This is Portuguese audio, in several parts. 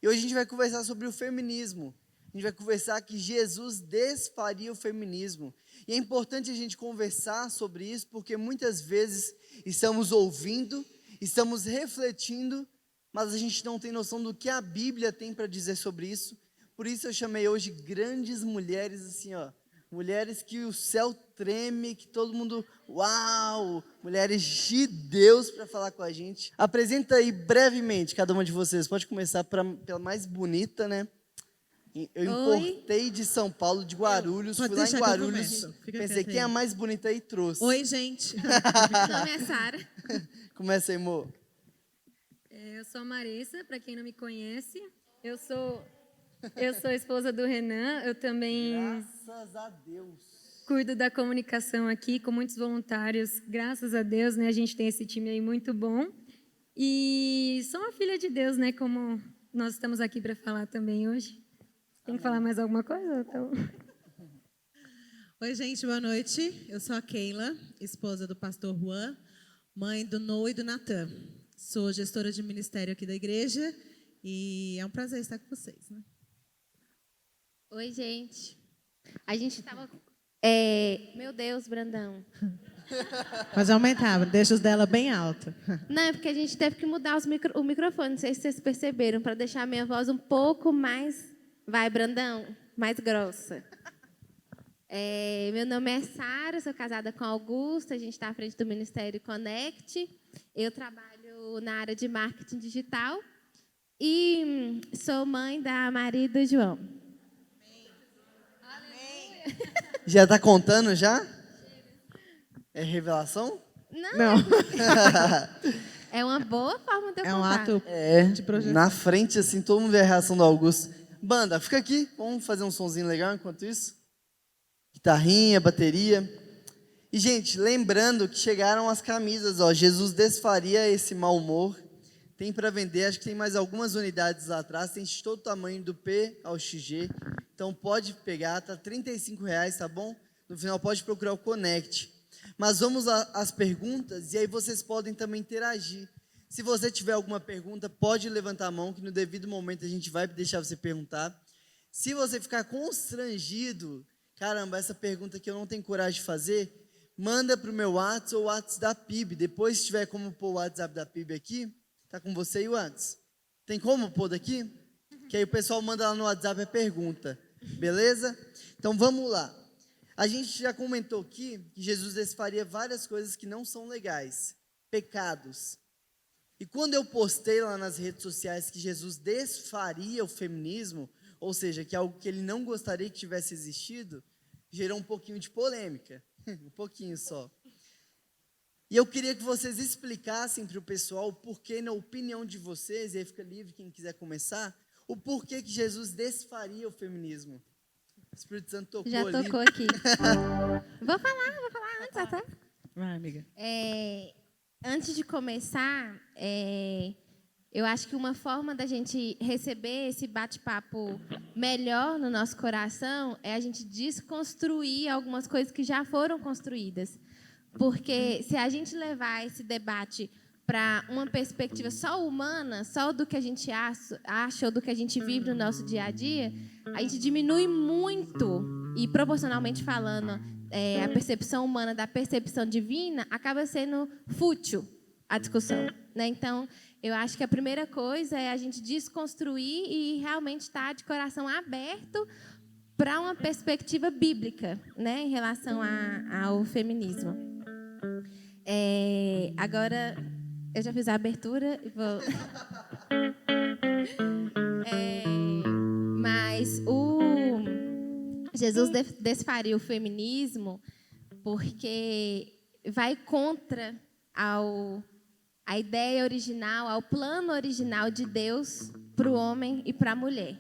E hoje a gente vai conversar sobre o feminismo. A gente vai conversar que Jesus desfaria o feminismo. E é importante a gente conversar sobre isso, porque muitas vezes estamos ouvindo, estamos refletindo, mas a gente não tem noção do que a Bíblia tem para dizer sobre isso. Por isso eu chamei hoje grandes mulheres, assim, ó, mulheres que o céu treme, que todo mundo, uau, mulheres de Deus para falar com a gente. Apresenta aí brevemente cada uma de vocês. Pode começar pela mais bonita, né? Eu importei de São Paulo, de Guarulhos, Pode fui lá em deixar que eu Guarulhos, começo. Fica pensei, quieta quem é a aí. mais bonita aí trouxe. Oi, gente. Meu nome é Sara. Começa aí, amor. Eu sou a Marissa, para quem não me conhece. Eu sou esposa do Renan. Eu também Graças a Deus. cuido da comunicação aqui com muitos voluntários. Graças a Deus, né? A gente tem esse time aí muito bom. E sou uma filha de Deus, né? Como nós estamos aqui para falar também hoje. Tem que falar mais alguma coisa? Então... Oi, gente, boa noite. Eu sou a Keila, esposa do pastor Juan, mãe do Noah e do Natan. Sou gestora de ministério aqui da igreja e é um prazer estar com vocês, né? Oi, gente. A gente estava... Meu Deus, Brandão. Pode aumentar, deixa os dela bem alto. Não, é porque a gente teve que mudar o microfone, não sei se vocês perceberam, para deixar a minha voz um pouco mais... Vai, Brandão, mais grossa. Meu nome é Sara, sou casada com Augusto, a gente está à frente do Ministério Connect. Eu trabalho na área de marketing digital e sou mãe da Maria e do João. Já está contando já? É revelação? Não. É uma boa forma de eu É um contar. ato de projeção. Na frente, assim, todo mundo vê a reação do Augusto. Banda, fica aqui, vamos fazer um sonzinho legal enquanto isso? Guitarrinha, bateria. E, gente, lembrando que chegaram as camisas, ó, Jesus desfaria esse mau humor. Tem para vender, acho que tem mais algumas unidades lá atrás, tem de todo tamanho, do P ao XG. Então pode pegar, tá R$35, tá bom? No final pode procurar o Connect. Mas vamos às perguntas, e aí vocês podem também interagir. Se você tiver alguma pergunta, pode levantar a mão, que no devido momento a gente vai deixar você perguntar. Se você ficar constrangido, caramba, essa pergunta que eu não tenho coragem de fazer, manda para o meu WhatsApp ou o WhatsApp da PIB. Depois, se tiver como pôr o WhatsApp da PIB aqui, tá com você e o WhatsApp. Tem como pôr daqui? Que aí o pessoal manda lá no WhatsApp a pergunta. Beleza? Então vamos lá. A gente já comentou aqui que Jesus desfaria várias coisas que não são legais. Pecados. E quando eu postei lá nas redes sociais que Jesus desfaria o feminismo, ou seja, que é algo que ele não gostaria que tivesse existido, gerou um pouquinho de polêmica. Um pouquinho só. E eu queria que vocês explicassem para o pessoal o porquê, na opinião de vocês, e aí fica livre quem quiser começar, o porquê que Jesus desfaria o feminismo. O Espírito Santo tocou Já ali. tocou aqui. Vou falar antes, tá? Vai, amiga. Antes de começar, eu acho que uma forma da gente receber esse bate-papo melhor no nosso coração é a gente desconstruir algumas coisas que já foram construídas. Porque se a gente levar esse debate para uma perspectiva só humana, só do que a gente acha ou do que a gente vive no nosso dia a dia, a gente diminui muito, e proporcionalmente falando, a percepção humana da percepção divina acaba sendo fútil a discussão, né? Então, eu acho que a primeira coisa é a gente desconstruir e realmente estar de coração aberto para uma perspectiva bíblica, né, em relação ao feminismo. Agora, eu já fiz a abertura e vou... Mas Jesus desfaria o feminismo porque vai contra a ideia original, ao plano original de Deus para o homem e para a mulher.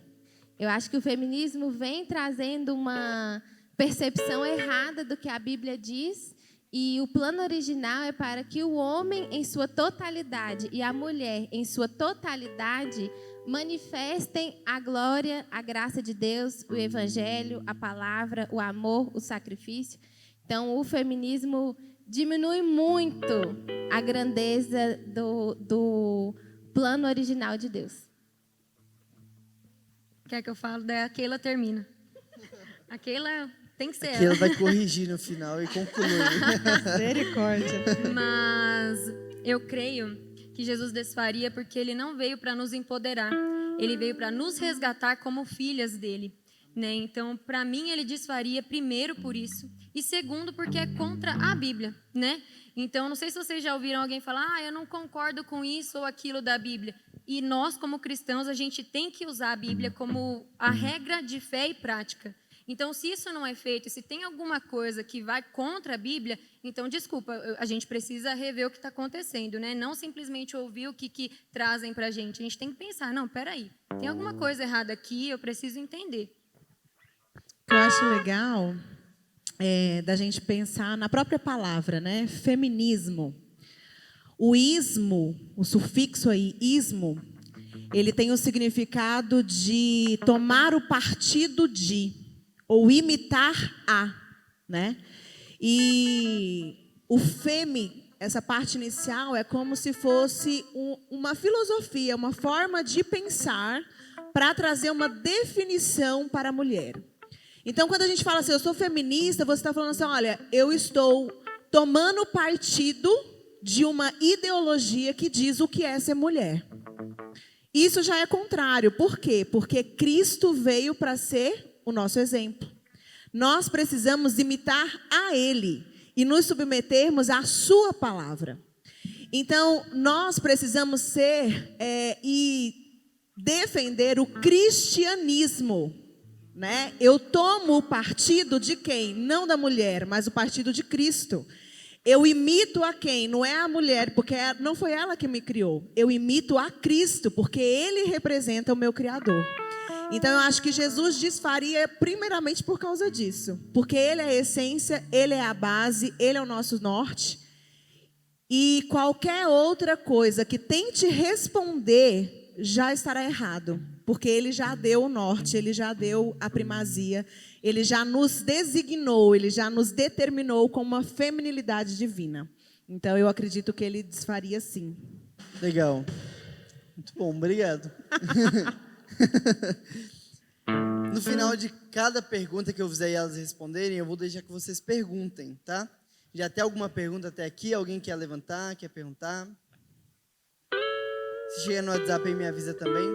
Eu acho que o feminismo vem trazendo uma percepção errada do que a Bíblia diz, e o plano original é para que o homem em sua totalidade e a mulher em sua totalidade manifestem a glória, a graça de Deus, o evangelho, a palavra, o amor, o sacrifício. Então, o feminismo diminui muito a grandeza do plano original de Deus. quer que eu fale, daí a Keila termina. A Keila tem que ser Que ela ela. vai corrigir no final e concluir. Misericórdia. Mas eu creio que Jesus desfaria porque ele não veio para nos empoderar. Ele veio para nos resgatar como filhas dele. Né? Então, para mim, ele desfaria primeiro por isso. E segundo, porque é contra a Bíblia. Né? Então, não sei se vocês já ouviram alguém falar, eu não concordo com isso ou aquilo da Bíblia. E nós, como cristãos, a gente tem que usar a Bíblia como a regra de fé e prática. Então, se isso não é feito, se tem alguma coisa que vai contra a Bíblia, então, desculpa, a gente precisa rever o que está acontecendo, né? Não simplesmente ouvir o que trazem para a gente. A gente tem que pensar, não, peraí, tem alguma coisa errada aqui, eu preciso entender. O que eu acho legal é da gente pensar na própria palavra, né? Feminismo. O ismo, o sufixo aí, ismo, ele tem o significado de tomar o partido de, ou imitar a, né? E o femi, essa parte inicial, é como se fosse uma filosofia, uma forma de pensar para trazer uma definição para a mulher. Então, quando a gente fala assim, eu sou feminista, você está falando assim, olha, eu estou tomando partido de uma ideologia que diz o que é ser mulher. Isso já é contrário. Por quê? Porque Cristo veio para ser o nosso exemplo. Nós precisamos imitar a Ele e nos submetermos à sua palavra. Então, nós precisamos ser e defender o cristianismo. Né? Eu tomo o partido de quem? Não da mulher, mas o partido de Cristo. Eu imito a quem? Não é a mulher, porque não foi ela que me criou. Eu imito a Cristo, porque Ele representa o meu Criador. Então, eu acho que Jesus desfaria primeiramente por causa disso. Porque Ele é a essência, Ele é a base, Ele é o nosso norte. E qualquer outra coisa que tente responder já estará errado. Porque Ele já deu o norte, Ele já deu a primazia, Ele já nos designou, Ele já nos determinou com uma feminilidade divina. Então, eu acredito que Ele desfaria sim. Legal. Muito bom, obrigado. No final de cada pergunta que eu fizer e elas responderem, eu vou deixar que vocês perguntem, tá? Já tem alguma pergunta até aqui? Alguém quer levantar, quer perguntar? Se chega no WhatsApp aí, me avisa também.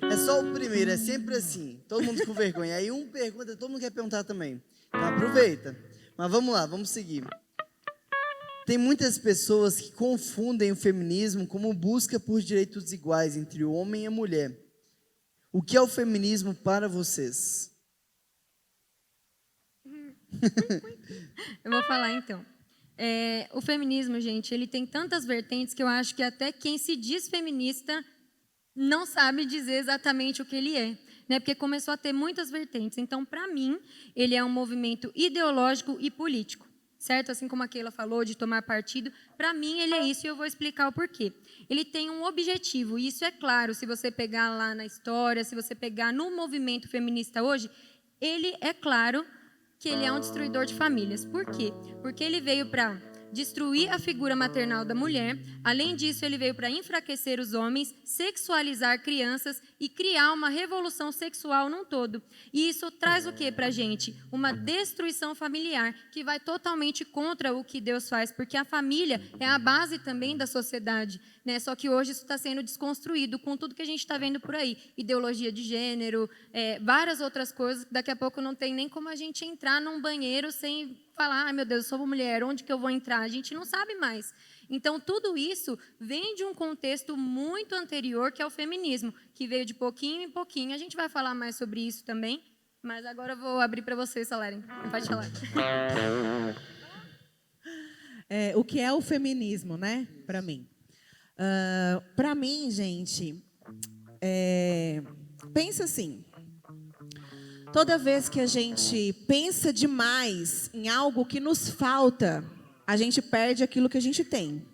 É só o primeiro, é sempre assim. Todo mundo com vergonha. Aí um pergunta, todo mundo quer perguntar também. Então aproveita. Mas vamos lá, vamos seguir. Tem muitas pessoas que confundem o feminismo como busca por direitos iguais entre o homem e a mulher. O que é o feminismo para vocês? Eu vou falar então. O feminismo, gente, ele tem tantas vertentes que eu acho que até quem se diz feminista não sabe dizer exatamente o que ele é, né? Porque começou a ter muitas vertentes. Então, para mim, ele é um movimento ideológico e político, certo? Assim como a Keila falou, de tomar partido, para mim ele é isso e eu vou explicar o porquê. Ele tem um objetivo, e isso é claro, se você pegar lá na história, se você pegar no movimento feminista hoje, ele é claro que ele é um destruidor de famílias. Por quê? Porque ele veio para destruir a figura maternal da mulher. Além disso, ele veio para enfraquecer os homens, sexualizar crianças e criar uma revolução sexual num todo. E isso traz o que para a gente? Uma destruição familiar, que vai totalmente contra o que Deus faz, porque a família é a base também da sociedade, né? Só que hoje isso está sendo desconstruído com tudo que a gente está vendo por aí. Ideologia de gênero, várias outras coisas. Daqui a pouco não tem nem como a gente entrar num banheiro sem falar, ai meu Deus, eu sou uma mulher, onde que eu vou entrar? A gente não sabe mais. Então, tudo isso vem de um contexto muito anterior, que é o feminismo, que veio de pouquinho em pouquinho. A gente vai falar mais sobre isso também, mas agora eu vou abrir para vocês falarem. Pode falar. O que é o feminismo, né? Para mim. Para mim, gente, pensa assim. Toda vez que a gente pensa demais em algo que nos falta, a gente perde aquilo que a gente tem.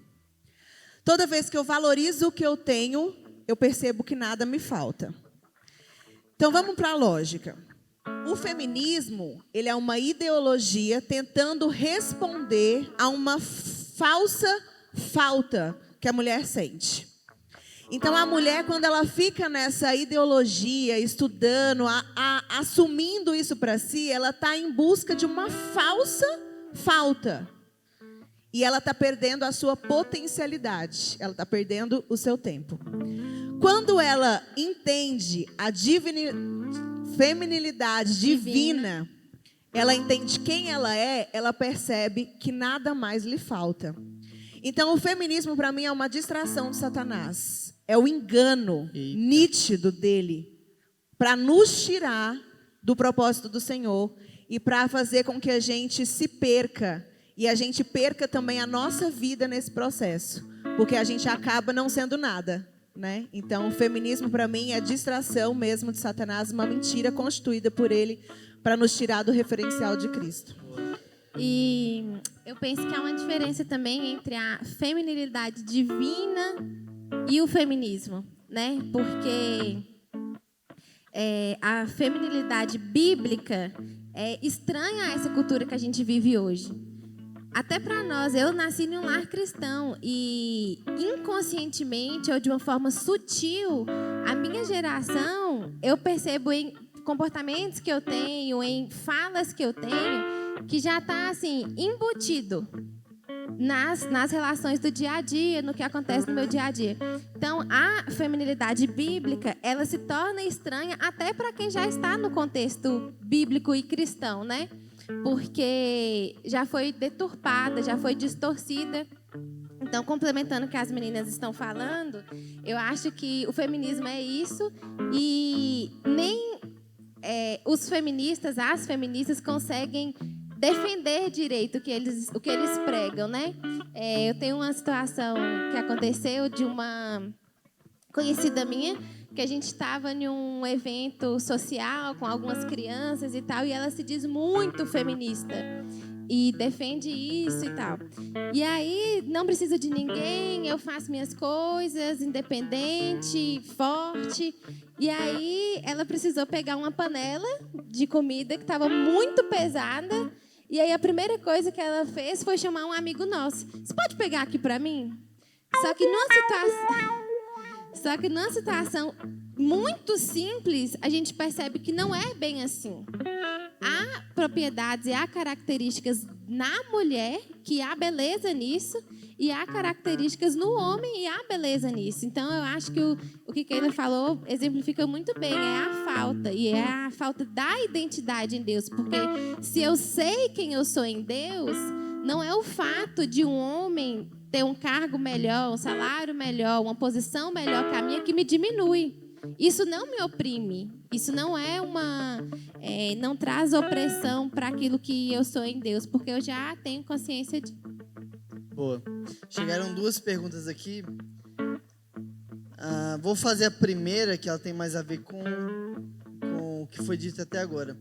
Toda vez que eu valorizo o que eu tenho, eu percebo que nada me falta. Então, vamos para a lógica. O feminismo, ele é uma ideologia tentando responder a uma falsa falta que a mulher sente. Então, a mulher, quando ela fica nessa ideologia, estudando, assumindo isso para si, ela está em busca de uma falta. E ela está perdendo a sua potencialidade. Ela está perdendo o seu tempo. Quando ela entende a feminilidade divina, ela entende quem ela é, ela percebe que nada mais lhe falta. Então, o feminismo, para mim, é uma distração de Satanás. É o engano nítido dele para nos tirar do propósito do Senhor e para fazer com que a gente se perca. E a gente perca também a nossa vida nesse processo. Porque a gente acaba não sendo nada, né? Então, o feminismo, para mim, é distração mesmo de Satanás, uma mentira constituída por ele para nos tirar do referencial de Cristo. E eu penso que há uma diferença também entre a feminilidade divina e o feminismo, né? Porque a feminilidade bíblica é estranha a essa cultura que a gente vive hoje. Até para nós, eu nasci em um lar cristão e inconscientemente ou de uma forma sutil, a minha geração, eu percebo em comportamentos que eu tenho, em falas que eu tenho, que já está assim embutido nas relações do dia a dia, no que acontece no meu dia a dia. Então, a feminilidade bíblica, ela se torna estranha até para quem já está no contexto bíblico e cristão, né? Porque já foi deturpada, já foi distorcida. Então, complementando o que as meninas estão falando, eu acho que o feminismo é isso e nem os feministas, as feministas conseguem defender direito o que eles pregam, né? Eu tenho uma situação que aconteceu de uma conhecida minha, que a gente estava em um evento social com algumas crianças e tal, e ela se diz muito feminista e defende isso e tal. E aí, não preciso de ninguém, eu faço minhas coisas, independente, forte. E aí, ela precisou pegar uma panela de comida que estava muito pesada. E aí, a primeira coisa que ela fez foi chamar um amigo nosso. Você pode pegar aqui para mim? Só que numa situação muito simples, a gente percebe que não é bem assim. Há propriedades e há características na mulher que há beleza nisso e há características no homem e há beleza nisso. Então, eu acho que o que Keila falou exemplifica muito bem. É a falta. E é a falta da identidade em Deus. Porque se eu sei quem eu sou em Deus, não é o fato de um homem ter um cargo melhor, um salário melhor, uma posição melhor que a minha que me diminui. Isso não me oprime. Isso não é não traz opressão para aquilo que eu sou em Deus, porque eu já tenho consciência de. Boa. Chegaram duas perguntas aqui. Vou fazer a primeira, que ela tem mais a ver com o que foi dito até agora.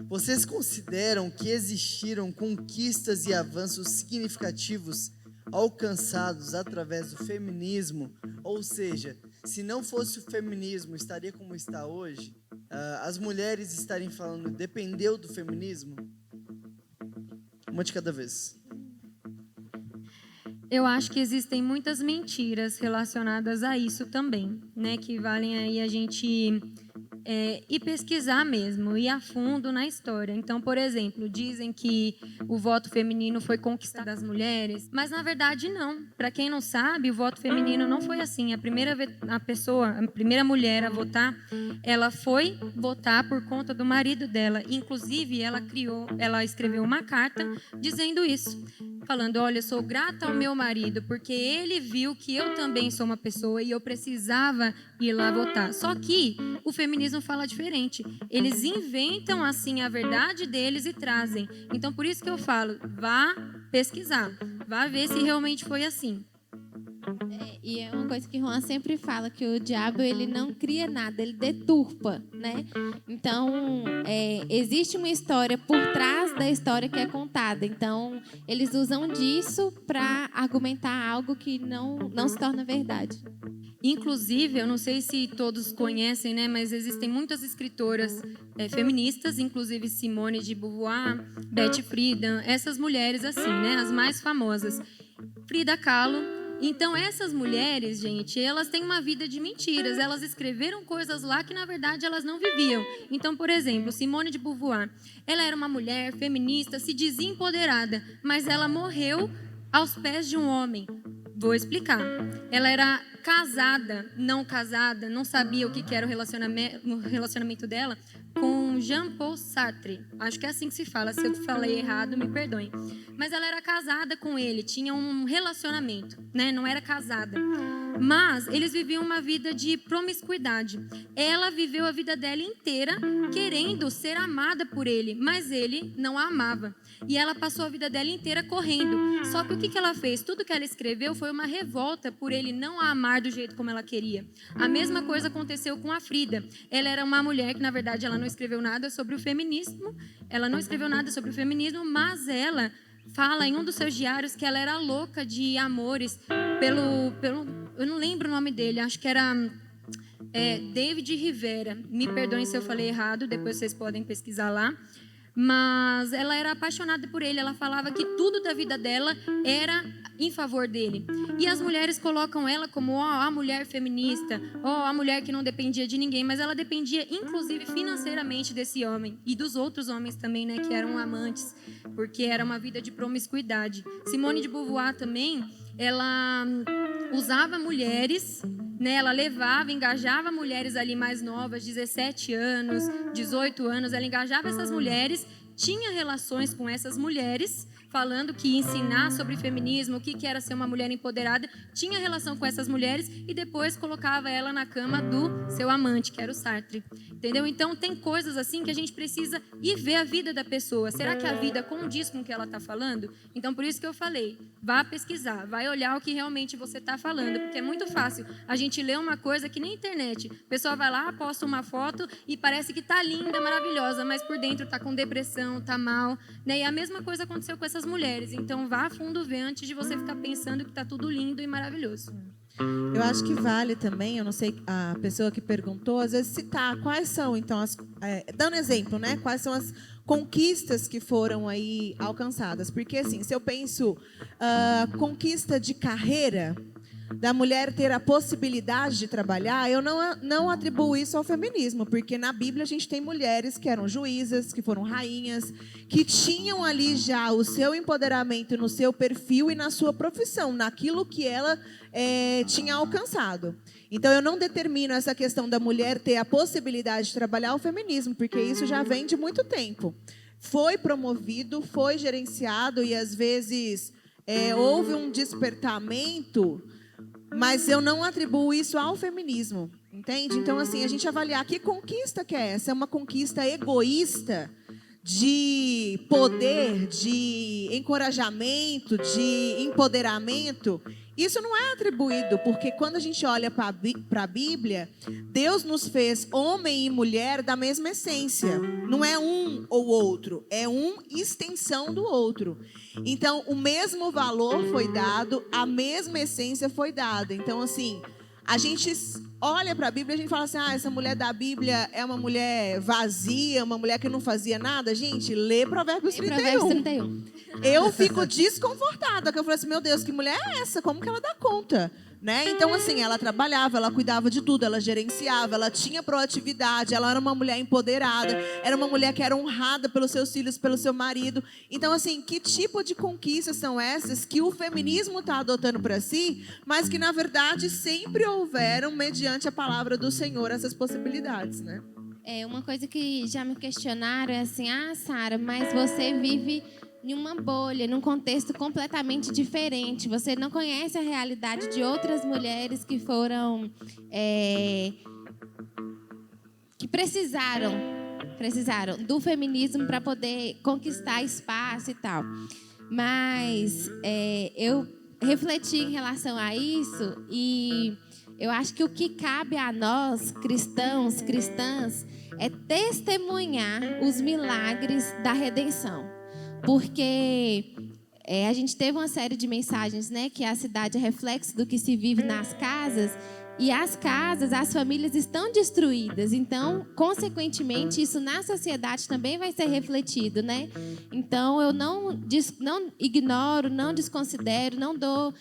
Vocês consideram que existiram conquistas e avanços significativos alcançados através do feminismo? Ou seja, se não fosse o feminismo, estaria como está hoje? As mulheres estarem falando, dependeu do feminismo? Uma de cada vez. Eu acho que existem muitas mentiras relacionadas a isso também, né? Que valem aí a gente ir pesquisar mesmo, ir a fundo na história. Então, por exemplo, dizem que o voto feminino foi conquistado das mulheres, mas na verdade não. Para quem não sabe, o voto feminino não foi assim. A primeira mulher a votar, ela foi votar por conta do marido dela. Inclusive, ela escreveu uma carta dizendo isso, falando: olha, eu sou grata ao meu marido porque ele viu que eu também sou uma pessoa e eu precisava ir lá votar. Só que o feminismo fala diferente. Eles inventam assim a verdade deles e trazem. Então, por isso que eu falo, vá pesquisar, vá ver se realmente foi assim. E é uma coisa que Juan sempre fala, que o diabo ele não cria nada, ele deturpa, né? Então, existe uma história por trás da história que é contada. Então, eles usam disso para argumentar algo que não se torna verdade. Inclusive, eu não sei se todos conhecem, né, mas existem muitas escritoras feministas, inclusive Simone de Beauvoir, Betty Friedan, essas mulheres assim, né, as mais famosas. Frida Kahlo Então, essas mulheres, gente, elas têm uma vida de mentiras. Elas escreveram coisas lá que, na verdade, elas não viviam. Então, por exemplo, Simone de Beauvoir. Ela era uma mulher feminista, se dizia empoderada, mas ela morreu aos pés de um homem. Vou explicar. Ela era casada, não sabia o que era o relacionamento dela com Jean-Paul Sartre. Acho que é assim que se fala. Se eu falei errado, me perdoem. Mas ela era casada com ele, tinha um relacionamento, né? Não era casada. Mas eles viviam uma vida de promiscuidade. Ela viveu a vida dela inteira querendo ser amada por ele, mas ele não a amava. E ela passou a vida dela inteira correndo. Só que o que ela fez? Tudo que ela escreveu foi uma revolta por ele não a amar do jeito como ela queria. A mesma coisa aconteceu com a Frida. Ela era uma mulher que, na verdade, ela não escreveu nada sobre o feminismo. Ela não escreveu nada sobre o feminismo, mas ela fala em um dos seus diários que ela era louca de amores pelo eu não lembro o nome dele, acho que era David Rivera. Me perdoem se eu falei errado, depois vocês podem pesquisar lá. Mas ela era apaixonada por ele, ela falava que tudo da vida dela era em favor dele. E as mulheres colocam ela como a mulher feminista, a mulher que não dependia de ninguém, mas ela dependia inclusive financeiramente desse homem e dos outros homens também, né, que eram amantes, porque era uma vida de promiscuidade. Simone de Beauvoir também, ela usava mulheres, né, ela levava, engajava mulheres ali mais novas, 17 anos, 18 anos, ela engajava essas mulheres, tinha relações com essas mulheres, falando que ia ensinar sobre feminismo, o que era ser uma mulher empoderada, tinha relação com essas mulheres e depois colocava ela na cama do seu amante, que era o Sartre. Entendeu? Então, tem coisas assim que a gente precisa ir ver a vida da pessoa. Será que a vida condiz com o que ela está falando? Então, por isso que eu falei, vá pesquisar, vai olhar o que realmente você está falando, porque é muito fácil a gente ler uma coisa que nem internet. A pessoa vai lá, posta uma foto e parece que está linda, maravilhosa, mas por dentro está com depressão, está mal, né? E a mesma coisa aconteceu com essas mulheres. Então, vá a fundo ver antes de você ficar pensando que está tudo lindo e maravilhoso. Eu acho que vale também, eu não sei, a pessoa que perguntou, às vezes citar quais são, então, dando exemplo, né? Quais são as conquistas que foram aí alcançadas. Porque, assim, se eu penso conquista de carreira, da mulher ter a possibilidade de trabalhar, eu não atribuo isso ao feminismo, porque na Bíblia a gente tem mulheres que eram juízas, que foram rainhas, que tinham ali já o seu empoderamento no seu perfil e na sua profissão, naquilo que ela tinha alcançado. Então, eu não determino essa questão da mulher ter a possibilidade de trabalhar o feminismo, porque isso já vem de muito tempo. Foi promovido, foi gerenciado e, às vezes, houve um despertamento, mas eu não atribuo isso ao feminismo, entende? Então, assim, a gente avaliar que conquista que é essa. É uma conquista egoísta de poder, de encorajamento, de empoderamento. Isso não é atribuído, porque quando a gente olha para a Bíblia, Deus nos fez homem e mulher da mesma essência. Não é um ou outro, é uma extensão do outro. Então, o mesmo valor foi dado, a mesma essência foi dada. Então, assim, a gente olha para a Bíblia e a gente fala assim, essa mulher da Bíblia é uma mulher vazia, uma mulher que não fazia nada. Gente, lê Provérbios 31. Provérbios 31. Eu fico desconfortada, porque eu falei assim, meu Deus, que mulher é essa? Como que ela dá conta? Né? Então, assim, ela trabalhava, ela cuidava de tudo, ela gerenciava, ela tinha proatividade, ela era uma mulher empoderada, era uma mulher que era honrada pelos seus filhos, pelo seu marido. Então, assim, que tipo de conquistas são essas que o feminismo está adotando para si, mas que, na verdade, sempre houveram, mediante a palavra do Senhor, essas possibilidades, né? Uma coisa que já me questionaram é assim, Sara, mas você vive em uma bolha, num contexto completamente diferente. Você não conhece a realidade de outras mulheres que foram... que precisaram do feminismo para poder conquistar espaço e tal. Mas eu refleti em relação a isso e eu acho que o que cabe a nós, cristãos, cristãs, é testemunhar os milagres da redenção. Porque a gente teve uma série de mensagens, né, que a cidade é reflexo do que se vive nas casas, E as casas, as famílias estão destruídas. Então, consequentemente, isso na sociedade também vai ser refletido, né? Então, eu não ignoro, não desconsidero, não dou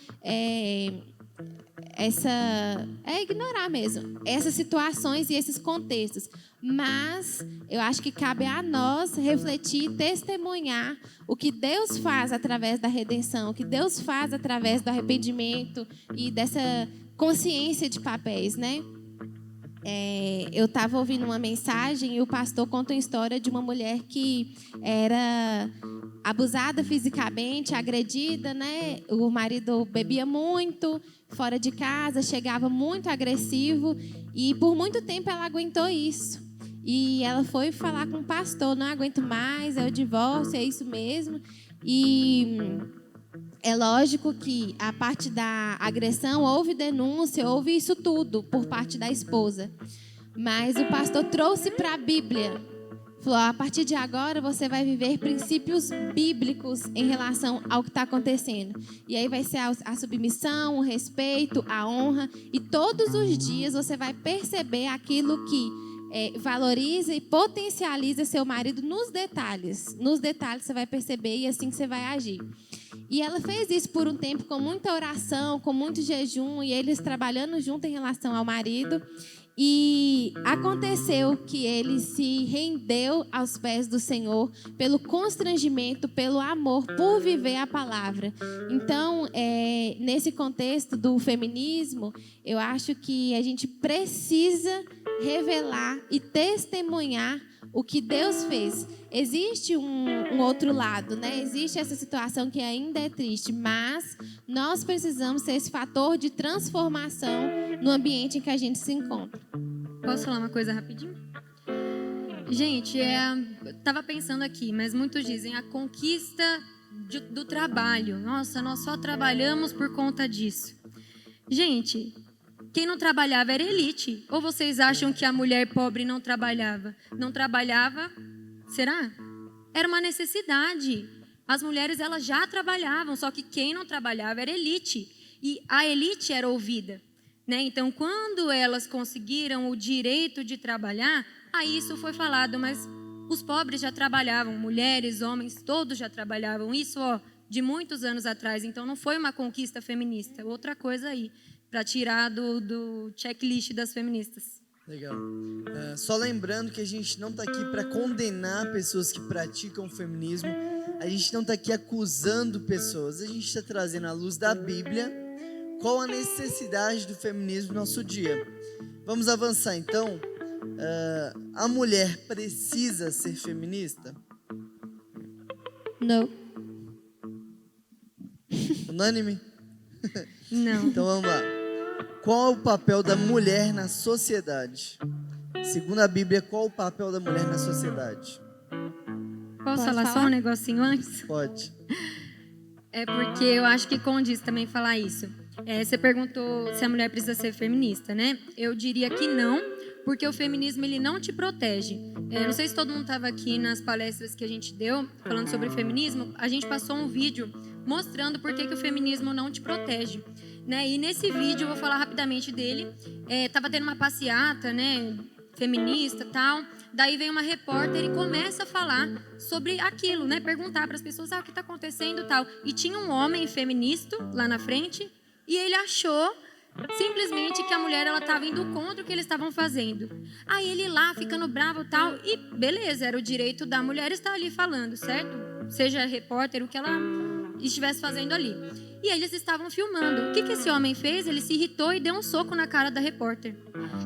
ignorar mesmo essas situações e esses contextos. Mas eu acho que cabe a nós refletir, testemunhar o que Deus faz através da redenção, o que Deus faz através do arrependimento e dessa consciência de papéis, né? Eu estava ouvindo uma mensagem e o pastor conta uma história de uma mulher que era abusada fisicamente, agredida, né? O marido bebia muito, fora de casa, chegava muito agressivo e por muito tempo ela aguentou isso. E ela foi falar com o pastor, não aguento mais, é o divórcio, é isso mesmo. E é lógico que a parte da agressão houve denúncia, houve isso tudo por parte da esposa. Mas o pastor trouxe para a Bíblia. Falou, a partir de agora você vai viver princípios bíblicos em relação ao que está acontecendo. E aí vai ser a submissão, o respeito, a honra. E todos os dias você vai perceber aquilo que valoriza e potencializa seu marido nos detalhes. Nos detalhes você vai perceber e assim que você vai agir. E ela fez isso por um tempo com muita oração, com muito jejum, e eles trabalhando junto em relação ao marido. E aconteceu que ele se rendeu aos pés do Senhor pelo constrangimento, pelo amor, por viver a palavra. Então, nesse contexto do feminismo, eu acho que a gente precisa revelar e testemunhar o que Deus fez. Existe um outro lado, né? Existe essa situação que ainda é triste, mas nós precisamos ser esse fator de transformação no ambiente em que a gente se encontra. Posso falar uma coisa rapidinho? Gente, eu estava pensando aqui, mas muitos dizem a conquista do trabalho. Nossa, nós só trabalhamos por conta disso. Gente, quem não trabalhava era elite. Ou vocês acham que a mulher pobre não trabalhava? Não trabalhava? Será? Era uma necessidade. As mulheres elas já trabalhavam, só que quem não trabalhava era elite. E a elite era ouvida. Né? Então, quando elas conseguiram o direito de trabalhar, aí isso foi falado, mas os pobres já trabalhavam, mulheres, homens, todos já trabalhavam. Isso de muitos anos atrás. Então, não foi uma conquista feminista. Outra coisa aí, para tirar do checklist das feministas. Legal. Só lembrando que a gente não está aqui para condenar pessoas que praticam o feminismo. A gente não está aqui acusando pessoas. A gente está trazendo à luz da Bíblia qual a necessidade do feminismo no nosso dia. Vamos avançar então. A mulher precisa ser feminista? Não. Unânime? Não. Então vamos lá. Qual é o papel da mulher na sociedade? Segundo a Bíblia, qual é o papel da mulher na sociedade? Posso Pode falar só falar? um negocinho antes? Pode. É porque eu acho que condiz também falar isso. Você perguntou se a mulher precisa ser feminista, né? Eu diria que não, porque o feminismo ele não te protege. Não sei se todo mundo estava aqui nas palestras que a gente deu, falando sobre feminismo. A gente passou um vídeo mostrando por que o feminismo não te protege. Né? E nesse vídeo, eu vou falar rapidamente dele. Tava tendo uma passeata, né, feminista, tal. Daí vem uma repórter e começa a falar sobre aquilo, né? Perguntar para as pessoas o que está acontecendo, tal. E tinha um homem feminista lá na frente e ele achou simplesmente que a mulher ela estava indo contra o que eles estavam fazendo. Aí ele lá ficando bravo, tal. E beleza, era o direito da mulher estar ali falando, certo? Seja repórter, o que ela estivesse fazendo ali. E eles estavam filmando. O que esse homem fez? Ele se irritou e deu um soco na cara da repórter.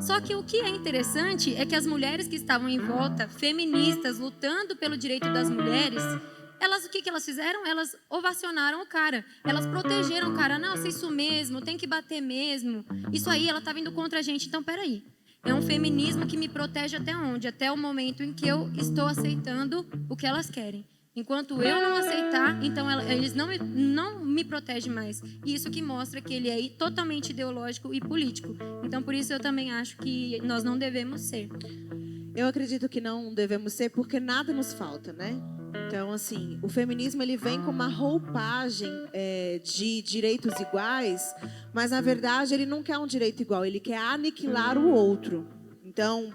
Só que o que é interessante é que as mulheres que estavam em volta, feministas, lutando pelo direito das mulheres, o que elas fizeram? Elas ovacionaram o cara. Elas protegeram o cara. Não, é isso mesmo, tem que bater mesmo. Isso aí, ela está vindo contra a gente. Então, peraí. É um feminismo que me protege até onde? Até o momento em que eu estou aceitando o que elas querem. Enquanto eu não aceitar, então eles não me protegem mais. E isso que mostra que ele é totalmente ideológico e político. Então, por isso, eu também acho que nós não devemos ser. Eu acredito que não devemos ser porque nada nos falta, né? Então, assim, o feminismo ele vem com uma roupagem de direitos iguais, mas, na verdade, ele não quer um direito igual, ele quer aniquilar o outro. Então,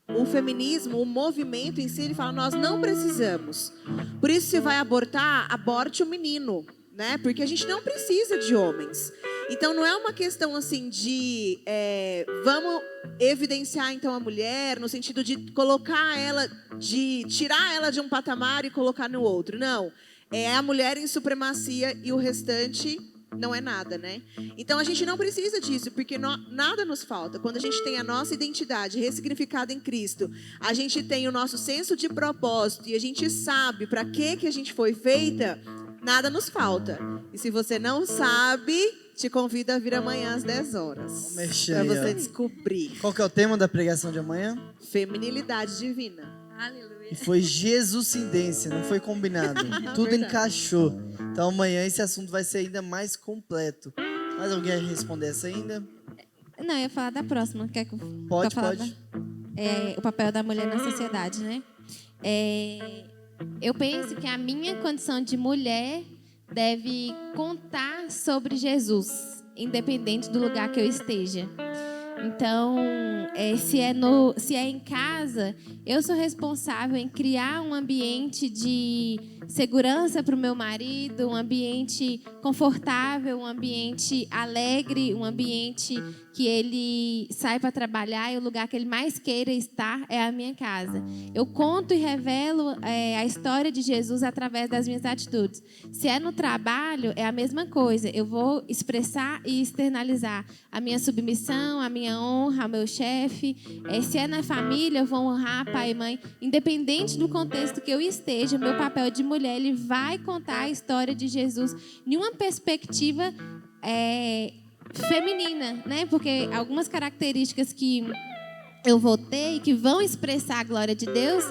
o feminismo, o movimento em si, ele fala, nós não precisamos. Por isso, se vai abortar, aborte o menino, né? Porque a gente não precisa de homens. Então, não é uma questão assim de vamos evidenciar então a mulher no sentido de colocar ela, de tirar ela de um patamar e colocar no outro. Não, é a mulher em supremacia e o restante não é nada, né? Então, a gente não precisa disso, porque nada nos falta. Quando a gente tem a nossa identidade ressignificada em Cristo, a gente tem o nosso senso de propósito e a gente sabe para que a gente foi feita, nada nos falta. E se você não sabe, te convido a vir amanhã às 10 horas. Para você descobrir. Qual que é o tema da pregação de amanhã? Feminilidade divina. Aleluia. E foi Jesuscindência, não foi combinado. Tudo encaixou. Então amanhã esse assunto vai ser ainda mais completo. Mais alguém vai responder essa ainda? Não, eu ia falar da próxima. Quer que eu Pode, falar pode. o papel da mulher na sociedade, né? Eu penso que a minha condição de mulher deve contar sobre Jesus, independente do lugar que eu esteja. Então, se é em casa, eu sou responsável em criar um ambiente de segurança para o meu marido, um ambiente confortável, um ambiente alegre, um ambiente que ele sai para trabalhar e o lugar que ele mais queira estar é a minha casa. Eu conto e revelo a história de Jesus através das minhas atitudes. Se é no trabalho, é a mesma coisa. Eu vou expressar e externalizar a minha submissão, a minha honra ao meu chefe. Se é na família, eu vou honrar pai e mãe. Independente do contexto que eu esteja, o meu papel de mulher, ele vai contar a história de Jesus em uma perspectiva feminina, né? Porque algumas características que eu vou ter e que vão expressar a glória de Deus,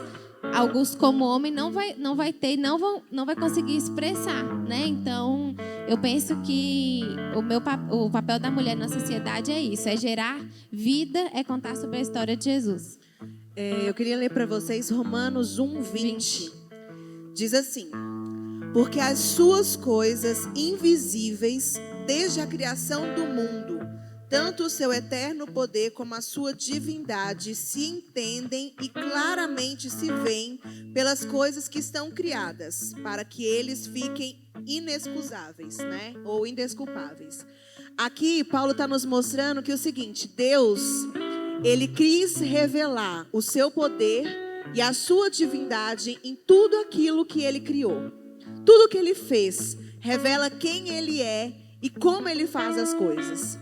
alguns como homem não vai ter, não vai conseguir expressar, né? Então, eu penso que o papel da mulher na sociedade é isso, é gerar vida, é contar sobre a história de Jesus. Eu queria ler para vocês Romanos 1:20. Diz assim: porque as suas coisas invisíveis, desde a criação do mundo, tanto o seu eterno poder como a sua divindade se entendem e claramente se veem pelas coisas que estão criadas, para que eles fiquem inexcusáveis, né? Ou indesculpáveis. Aqui, Paulo está nos mostrando que é o seguinte: Deus, ele quis revelar o seu poder e a sua divindade em tudo aquilo que ele criou. Tudo que ele fez revela quem ele é e como ele faz as coisas.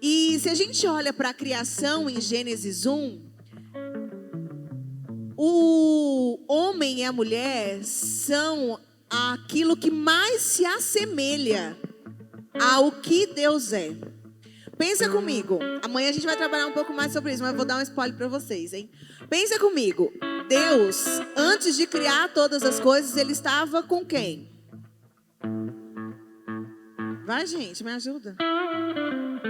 E se a gente olha para a criação em Gênesis 1, o homem e a mulher são aquilo que mais se assemelha ao que Deus é. Pensa comigo. Amanhã a gente vai trabalhar um pouco mais sobre isso, mas eu vou dar um spoiler para vocês, hein? Pensa comigo. Deus, antes de criar todas as coisas, ele estava com quem? Vai, gente, me ajuda.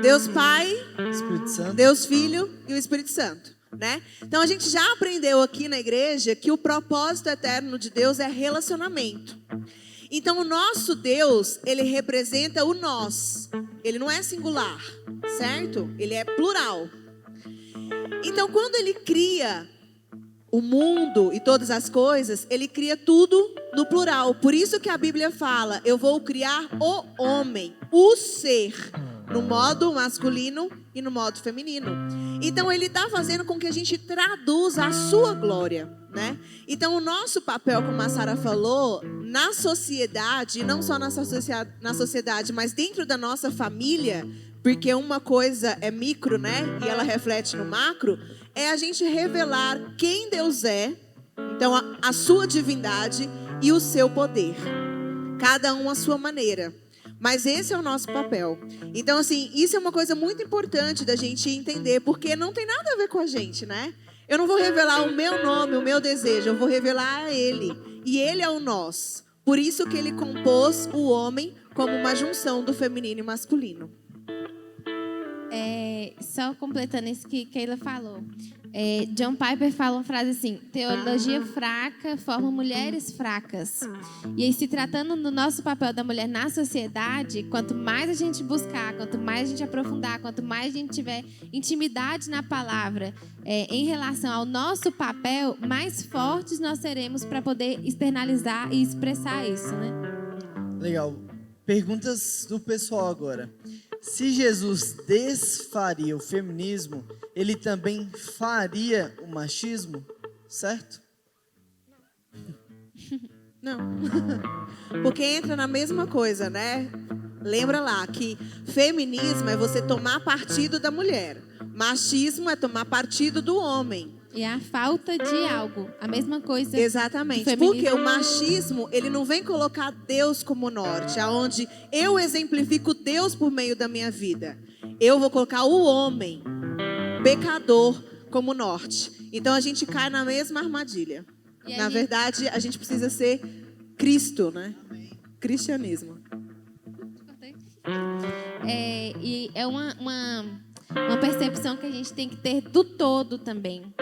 Deus Pai, Espírito Santo. Deus Filho e o Espírito Santo, né? Então a gente já aprendeu aqui na igreja que o propósito eterno de Deus é relacionamento. Então o nosso Deus, ele representa o nós. Ele não é singular, certo? Ele é plural. Então quando ele cria o mundo e todas as coisas, ele cria tudo no plural. Por isso que a Bíblia fala: eu vou criar o homem, o ser, no modo masculino e no modo feminino. Então ele está fazendo com que a gente traduza a sua glória, né? Então o nosso papel, como a Sara falou, na sociedade, não só na sociedade, mas dentro da nossa família, porque uma coisa é micro, né? E ela reflete no macro, é a gente revelar quem Deus é, então a sua divindade e o seu poder. Cada um à sua maneira. Mas esse é o nosso papel. Então, assim, isso é uma coisa muito importante da gente entender, porque não tem nada a ver com a gente, né? Eu não vou revelar o meu nome, o meu desejo, eu vou revelar a Ele. E Ele é o nós. Por isso que Ele compôs o homem como uma junção do feminino e masculino. só completando isso que Keila falou. John Piper fala uma frase assim: teologia fraca forma mulheres fracas. E aí, se tratando do nosso papel da mulher na sociedade, quanto mais a gente buscar, quanto mais a gente aprofundar, quanto mais a gente tiver intimidade na palavra em relação ao nosso papel, mais fortes nós seremos para poder externalizar e expressar isso, né? Legal. Perguntas do pessoal agora. Se Jesus desfaria o feminismo, ele também faria o machismo, certo? Não. Porque entra na mesma coisa, né? Lembra lá que feminismo é você tomar partido da mulher. Machismo é tomar partido do homem. E a falta de algo. A mesma coisa. Exatamente. do feminismo. Porque o machismo, ele não vem colocar Deus como norte, aonde eu exemplifico Deus por meio da minha vida. Eu vou colocar o homem, pecador, como norte. Então a gente cai na mesma armadilha. E Na verdade, a gente precisa ser Cristo, né? Cristianismo. E é uma percepção que a gente tem que ter do todo também.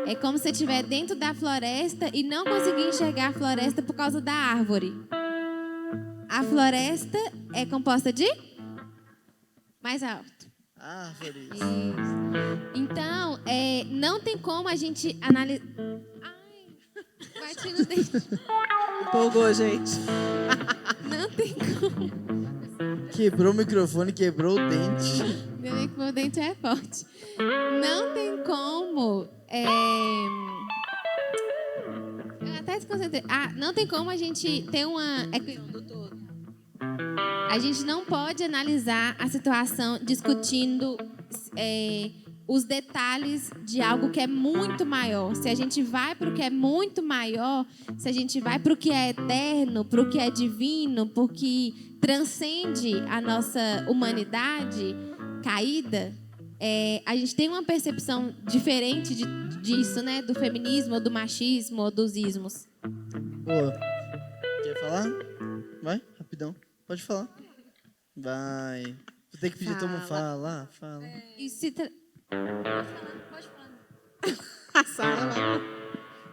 É como se você estiver dentro da floresta e não conseguir enxergar a floresta por causa da árvore. A floresta é composta de mais alto. Árvores. Isso. Então, não tem como a gente analisar. Ai, bati no dente. Empolgou, gente. Não tem como. Quebrou o microfone, quebrou o dente. Ainda bem que meu dente é forte. Não tem como. Eu até desconcentrei. Não tem como a gente ter uma. Do todo. A gente não pode analisar a situação discutindo os detalhes de algo que é muito maior. Se a gente vai para o que é muito maior, se a gente vai para o que é eterno, para o que é divino, para o que transcende a nossa humanidade caída, a gente tem uma percepção diferente disso, né? Do feminismo, ou do machismo, ou dos ismos. Boa. Quer falar? Vai, rapidão. Pode falar. Vai. Vou ter que pedir todo mundo falar. Fala. E se Pode falar.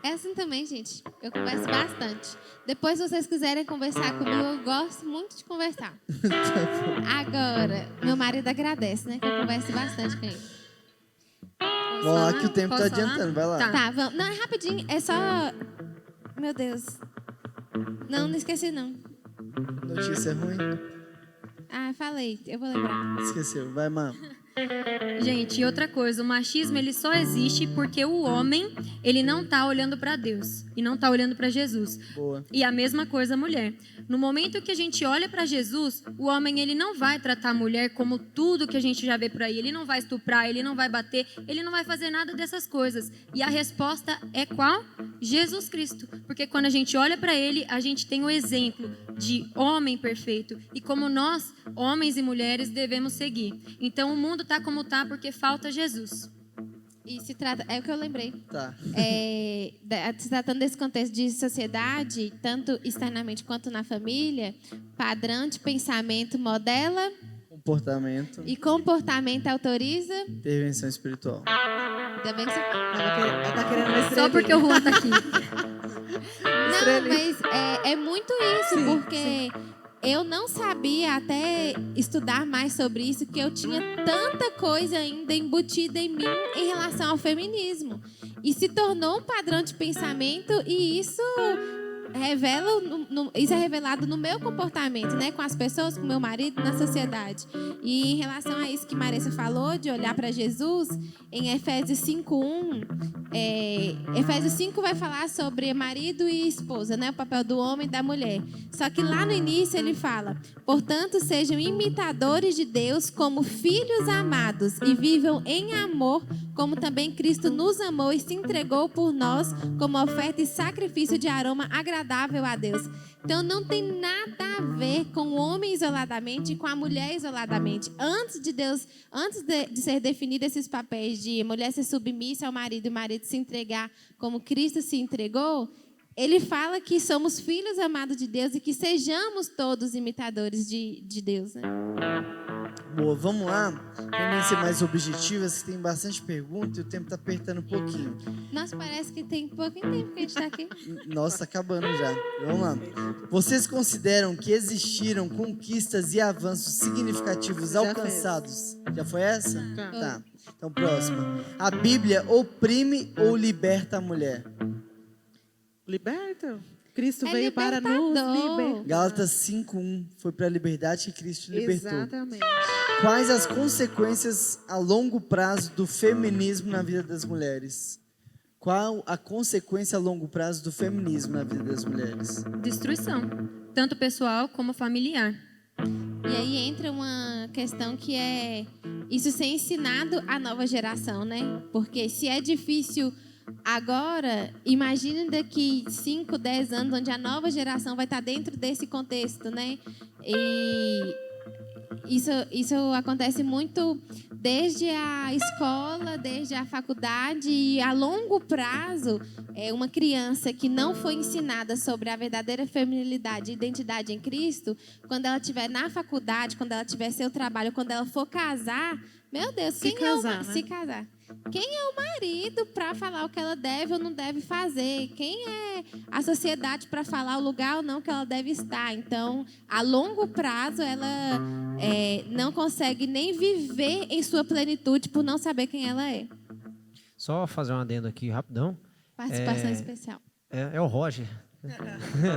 É assim também, gente. Eu converso bastante. Depois, se vocês quiserem conversar comigo, eu gosto muito de conversar. Agora, meu marido agradece, né? Que eu converso bastante com ele. Vamos lá que o tempo tá Posso falar? adiantando. Vai lá. Tá, vamos. Não, é rapidinho. É só... Meu Deus. Não esqueci, não. Notícia ruim. Falei. Eu vou lembrar. Esqueceu. Vai, Má. Gente, e outra coisa, o machismo ele só existe porque o homem ele não está olhando para Deus e não está olhando para Jesus. Boa. E a mesma coisa a mulher. No momento que a gente olha para Jesus, o homem ele não vai tratar a mulher como tudo que a gente já vê por aí. Ele não vai estuprar, ele não vai bater, ele não vai fazer nada dessas coisas. E a resposta é qual? Jesus Cristo. Porque quando a gente olha para ele, a gente tem o exemplo de homem perfeito. E como nós, homens e mulheres, devemos seguir. Então o mundo está como está porque falta Jesus. E se trata... É o que eu lembrei. Tá. Se tratando desse contexto de sociedade, tanto externamente quanto na família, padrão de pensamento modela Comportamento. e comportamento autoriza. Intervenção espiritual. Ainda bem que você... Ela tá querendo uma Só estrelinha. porque o Juan está aqui. Não, mas é muito isso, porque eu não sabia até estudar mais sobre isso, que eu tinha tanta coisa ainda embutida em mim em relação ao feminismo. E se tornou um padrão de pensamento, e isso isso é revelado no meu comportamento, né, com as pessoas, com meu marido, na sociedade. E em relação a isso que Marissa falou, de olhar para Jesus, em Efésios 5:1, Efésios 5 vai falar sobre marido e esposa, né, o papel do homem e da mulher. Só que lá no início ele fala: portanto, sejam imitadores de Deus como filhos amados e vivam em amor, como também Cristo nos amou e se entregou por nós como oferta e sacrifício de aroma agradável a Deus. Então não tem nada a ver com o homem isoladamente e com a mulher isoladamente. Antes de ser definido esses papéis de mulher ser submissa ao marido e o marido se entregar como Cristo se entregou, ele fala que somos filhos amados de Deus e que sejamos todos imitadores de Deus, né? Boa, vamos lá. Querendo ser mais objetivas, que tem bastante pergunta e o tempo está apertando um pouquinho. Nossa, parece que tem pouquinho tempo que a gente está aqui. Nossa, tá acabando já. Vamos lá. Vocês consideram que existiram conquistas e avanços significativos Já alcançados? Já foi essa? Já. Tá. Então, próxima. A Bíblia oprime ou liberta a mulher? Liberta. Cristo É veio para nos libertador. libertar. Gálatas 5:1 foi para a liberdade que Cristo te libertou. Exatamente. Quais as consequências a longo prazo do feminismo na vida das mulheres? Qual a consequência a longo prazo do feminismo na vida das mulheres? Destruição, tanto pessoal como familiar. E aí entra uma questão que é isso ser ensinado à nova geração, né? Porque se é difícil agora, imagine daqui 5, 10 anos, onde a nova geração vai estar dentro desse contexto, né? E isso acontece muito desde a escola, desde a faculdade, e a longo prazo, uma criança que não foi ensinada sobre a verdadeira feminilidade e identidade em Cristo, quando ela estiver na faculdade, quando ela tiver seu trabalho, quando ela for casar, meu Deus, Se quem é o casar, né? se casar? Quem é o marido para falar o que ela deve ou não deve fazer? Quem é a sociedade para falar o lugar ou não que ela deve estar? Então, a longo prazo, ela não consegue nem viver em sua plenitude por não saber quem ela é. Só fazer um adendo aqui rapidão. Participação especial. É o Roger.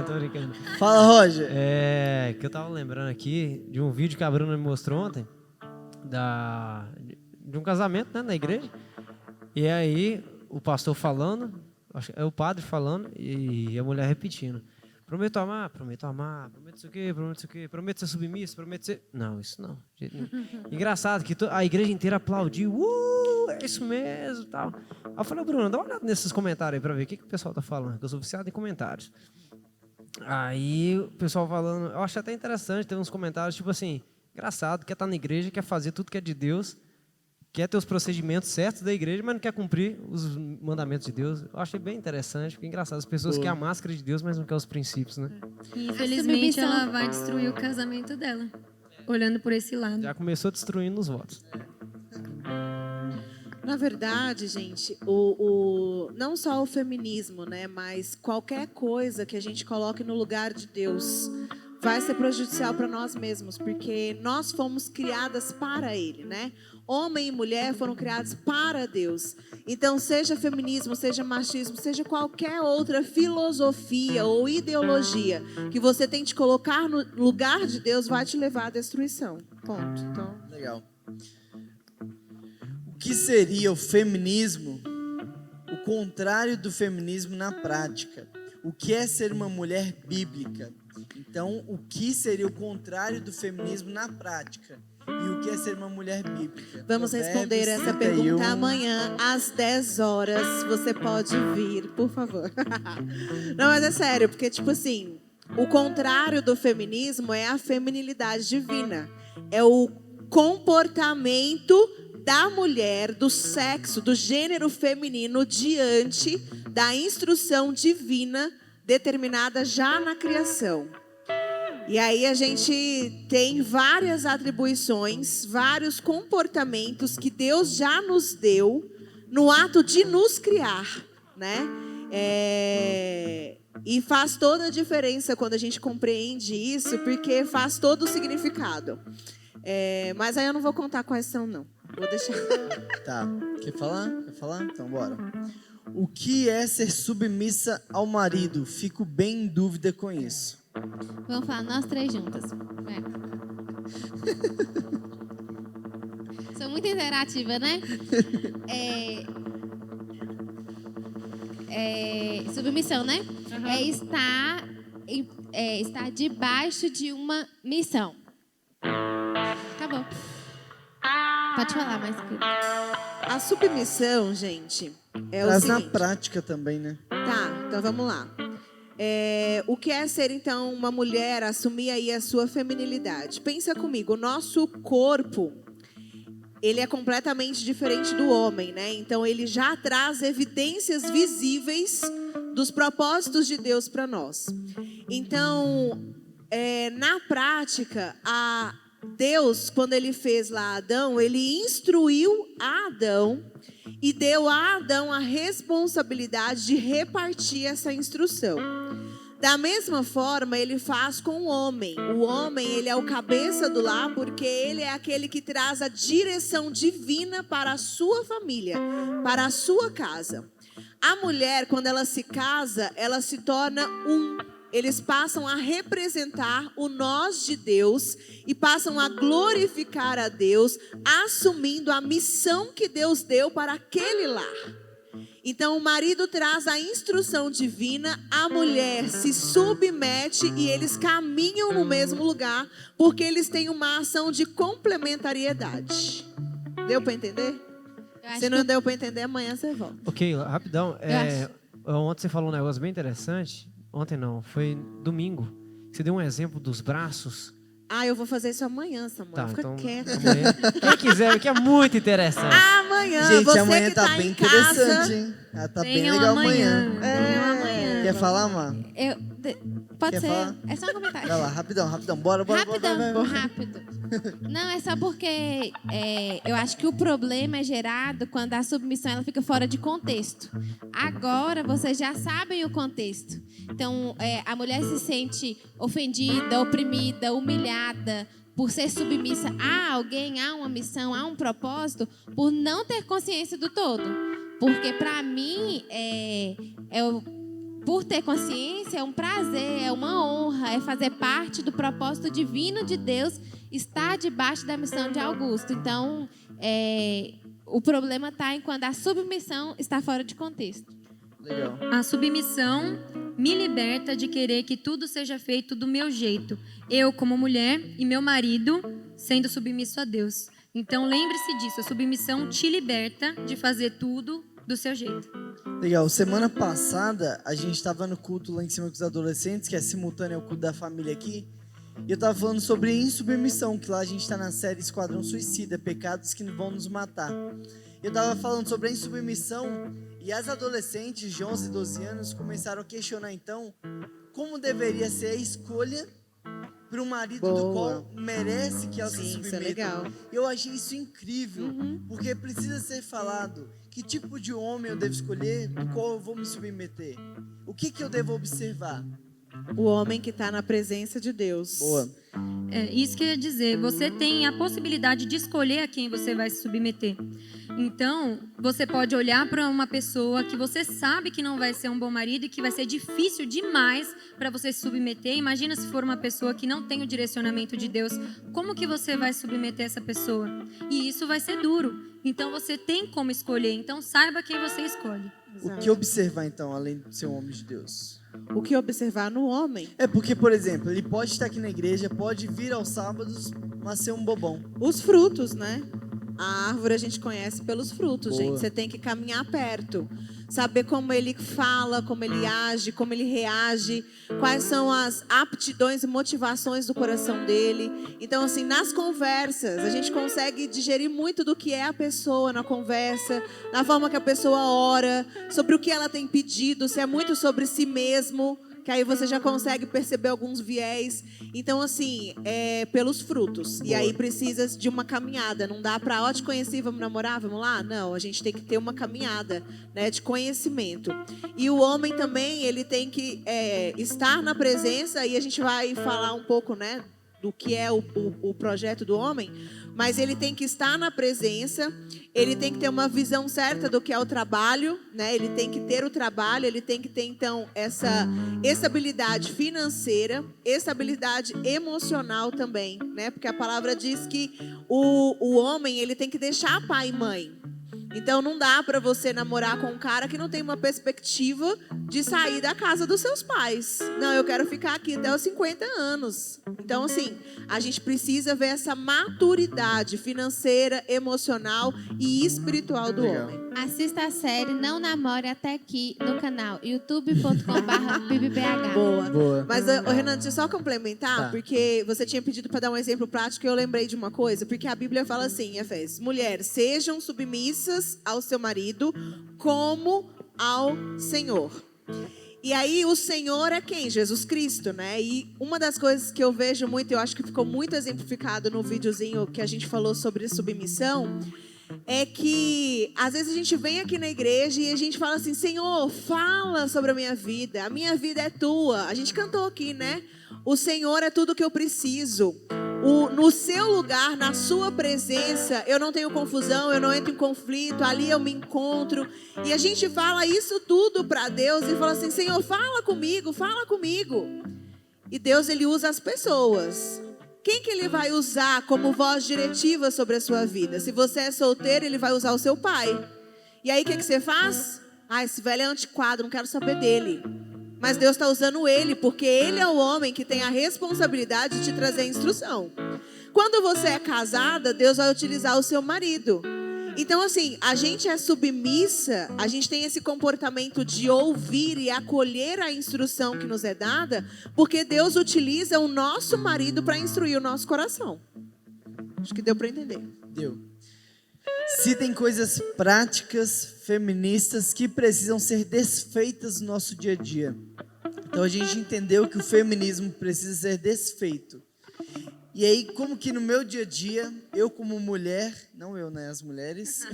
Tô brincando. Fala, Roger. Que eu tava lembrando aqui de um vídeo que a Bruna me mostrou ontem de um casamento, né, na igreja. E aí o pastor falando, acho que é o padre falando e a mulher repetindo: prometo amar, prometo isso aqui, prometo isso aqui, prometo ser submissa, prometo ser... Não, isso não. De jeito nenhum. Engraçado que a igreja inteira aplaudiu. É isso mesmo, tal. Aí eu falei: Bruno, dá uma olhada nesses comentários aí pra ver o que o pessoal tá falando, que eu sou viciado em comentários. Aí o pessoal falando, eu achei até interessante, tem uns comentários tipo assim: engraçado, quer estar na igreja, quer fazer tudo que é de Deus, quer ter os procedimentos certos da igreja, mas não quer cumprir os mandamentos de Deus. Eu achei bem interessante, porque é engraçado. As pessoas querem a máscara de Deus, mas não querem os princípios, né? E infelizmente submissão. ela vai destruir o casamento dela, olhando por esse lado. Já começou destruindo os votos. Na verdade, gente, não só o feminismo, né, mas qualquer coisa que a gente coloque no lugar de Deus vai ser prejudicial para nós mesmos, porque nós fomos criadas para Ele, né? Homem e mulher foram criados para Deus. Então, seja feminismo, seja machismo, seja qualquer outra filosofia ou ideologia que você tente colocar no lugar de Deus, vai te levar à destruição. Ponto. Então, Legal. O que seria o feminismo? O contrário do feminismo na prática. O que é ser uma mulher bíblica? Então, o que seria o contrário do feminismo na prática? E o que é ser uma mulher bíblica? vamos responder essa pergunta amanhã às 10 horas. Você pode vir, por favor. Não, mas é sério, porque, tipo assim, o contrário do feminismo é a feminilidade divina. É o comportamento da mulher, do sexo, do gênero feminino diante da instrução divina determinada já na criação. E aí a gente tem várias atribuições, vários comportamentos que Deus já nos deu no ato de nos criar, né? E faz toda a diferença quando a gente compreende isso, porque faz todo o significado. Mas aí eu não vou contar quais são, não. Vou deixar. Tá. Quer falar? Quer falar? Então, bora. O que é ser submissa ao marido? Fico bem em dúvida com isso. Vamos falar nós três juntas. Sou muito interativa, né? Submissão, né? É estar debaixo de uma missão. Acabou. Pode falar mais, querido. A submissão, gente, é o Mas na seguinte. prática também, né? Tá, então vamos lá. O que é ser, então, uma mulher, assumir aí a sua feminilidade? Pensa comigo, o nosso corpo, ele é completamente diferente do homem, né? Então, ele já traz evidências visíveis dos propósitos de Deus para nós. Então, na prática, Deus, quando ele fez lá Adão, ele instruiu a Adão e deu a Adão a responsabilidade de repartir essa instrução. Da mesma forma, ele faz com o homem. O homem, ele é o cabeça do lar, porque ele é aquele que traz a direção divina para a sua família, para a sua casa. A mulher, quando ela se casa, ela se torna um. Eles passam a representar o nós de Deus e passam a glorificar a Deus, assumindo a missão que Deus deu para aquele lar. Então, o marido traz a instrução divina, a mulher se submete e eles caminham no mesmo lugar, porque eles têm uma ação de complementariedade. Deu para entender? Se não deu para entender, amanhã você volta. Ok, rapidão. Ontem você falou um negócio bem interessante. Ontem não, foi domingo. Você deu um exemplo dos braços. Eu vou fazer isso amanhã, Samuel. Tá, Fica então, quieta. amanhã, quem quiser, que é muito interessante. Amanhã, Gente, você amanhã que tá tá bem em interessante, casa. hein? Tá bem Venham legal amanhã. amanhã. Venham amanhã. Quer falar, Mar? Pode Quer ser. falar? É só um comentário. Vai lá, rapidão. Bora. Rápido. Não, é só porque eu acho que o problema é gerado quando a submissão ela fica fora de contexto. Agora vocês já sabem o contexto. Então, a mulher se sente ofendida, oprimida, humilhada por ser submissa a alguém, a uma missão, a um propósito, por não ter consciência do todo. Porque, para mim, por ter consciência, é um prazer, é uma honra, é fazer parte do propósito divino de Deus, estar debaixo da missão de Augusto. Então, o problema está em quando a submissão está fora de contexto. Legal. A submissão me liberta de querer que tudo seja feito do meu jeito. Eu, como mulher, e meu marido sendo submisso a Deus. Então, lembre-se disso. A submissão te liberta de fazer tudo do seu jeito. Legal. Semana passada, a gente estava no culto lá em cima com os adolescentes, que é simultâneo ao culto da família aqui. E eu estava falando sobre insubmissão, que lá a gente está na série Esquadrão Suicida, pecados que vão nos matar. Eu estava falando sobre a insubmissão e as adolescentes de 11 e 12 anos começaram a questionar, então, como deveria ser a escolha para um marido do qual merece que ela se submeta. Isso é legal. Eu achei isso incrível, porque precisa ser falado que tipo de homem eu devo escolher, do qual eu vou me submeter. O que eu devo observar? O homem que está na presença de Deus. Boa. Isso que eu ia dizer. Você tem a possibilidade de escolher a quem você vai se submeter. Então, você pode olhar para uma pessoa que você sabe que não vai ser um bom marido e que vai ser difícil demais para você se submeter. Imagina se for uma pessoa que não tem o direcionamento de Deus. Como que você vai submeter essa pessoa? E isso vai ser duro. Então, você tem como escolher. Então, saiba quem você escolhe. O que observar, então, além de ser um homem de Deus? O que observar no homem? É porque, por exemplo, ele pode estar aqui na igreja, pode vir aos sábados, mas ser um bobão. Os frutos, né? A árvore a gente conhece pelos frutos, Boa. gente. Você tem que caminhar perto. Saber como ele fala, como ele age, como ele reage. Quais são as aptidões e motivações do coração dele. Então, assim, nas conversas, a gente consegue digerir muito do que é a pessoa na conversa. Na forma que a pessoa ora. Sobre o que ela tem pedido. Se é muito sobre si mesmo. Que aí você já consegue perceber alguns viés. Então, assim, pelos frutos. Boa. E aí precisa de uma caminhada. Não dá pra, te conheci, vamos namorar, vamos lá? Não, a gente tem que ter uma caminhada, né, de conhecimento. E o homem também, ele tem que estar na presença, e a gente vai falar um pouco, né, do que é o projeto do homem, mas ele tem que estar na presença, ele tem que ter uma visão certa do que é o trabalho, né? Ele tem que ter o trabalho, ele tem que ter, então, essa estabilidade financeira, estabilidade emocional também, né? Porque a palavra diz que o homem, ele tem que deixar pai e mãe. Então, não dá para você namorar com um cara que não tem uma perspectiva de sair da casa dos seus pais. Não, eu quero ficar aqui até os 50 anos. Então, assim, a gente precisa ver essa maturidade financeira, emocional e espiritual do Legal. homem. Assista a série Não Namore Até Aqui no canal youtube.com/bibbh. Boa. Mas, Renan, deixa eu só complementar, Tá. porque você tinha pedido para dar um exemplo prático e eu lembrei de uma coisa, porque a Bíblia fala assim, em Efésios: mulheres, sejam submissas ao seu marido como ao Senhor. E aí o Senhor é quem? Jesus Cristo, né? E uma das coisas que eu vejo muito, eu acho que ficou muito exemplificado no videozinho que a gente falou sobre submissão, é que às vezes a gente vem aqui na igreja e a gente fala assim: Senhor, fala sobre a minha vida é tua. A gente cantou aqui, né? O Senhor é tudo que eu preciso. No seu lugar, na sua presença, eu não tenho confusão, eu não entro em conflito, ali eu me encontro. E a gente fala isso tudo para Deus e fala assim: Senhor, fala comigo, fala comigo. E Deus, ele usa as pessoas. Quem que ele vai usar como voz diretiva sobre a sua vida? Se você é solteiro, ele vai usar o seu pai. E aí o que você faz? Ah, esse velho é antiquado, não quero saber dele. Mas Deus está usando ele, porque ele é o homem que tem a responsabilidade de te trazer a instrução. Quando você é casada, Deus vai utilizar o seu marido. Então, assim, a gente é submissa, a gente tem esse comportamento de ouvir e acolher a instrução que nos é dada, porque Deus utiliza o nosso marido para instruir o nosso coração. Acho que deu para entender. Deu. Citem coisas práticas, feministas, que precisam ser desfeitas no nosso dia a dia. Então a gente entendeu que o feminismo precisa ser desfeito. E aí, como que no meu dia a dia, eu como mulher, não eu, né, as mulheres,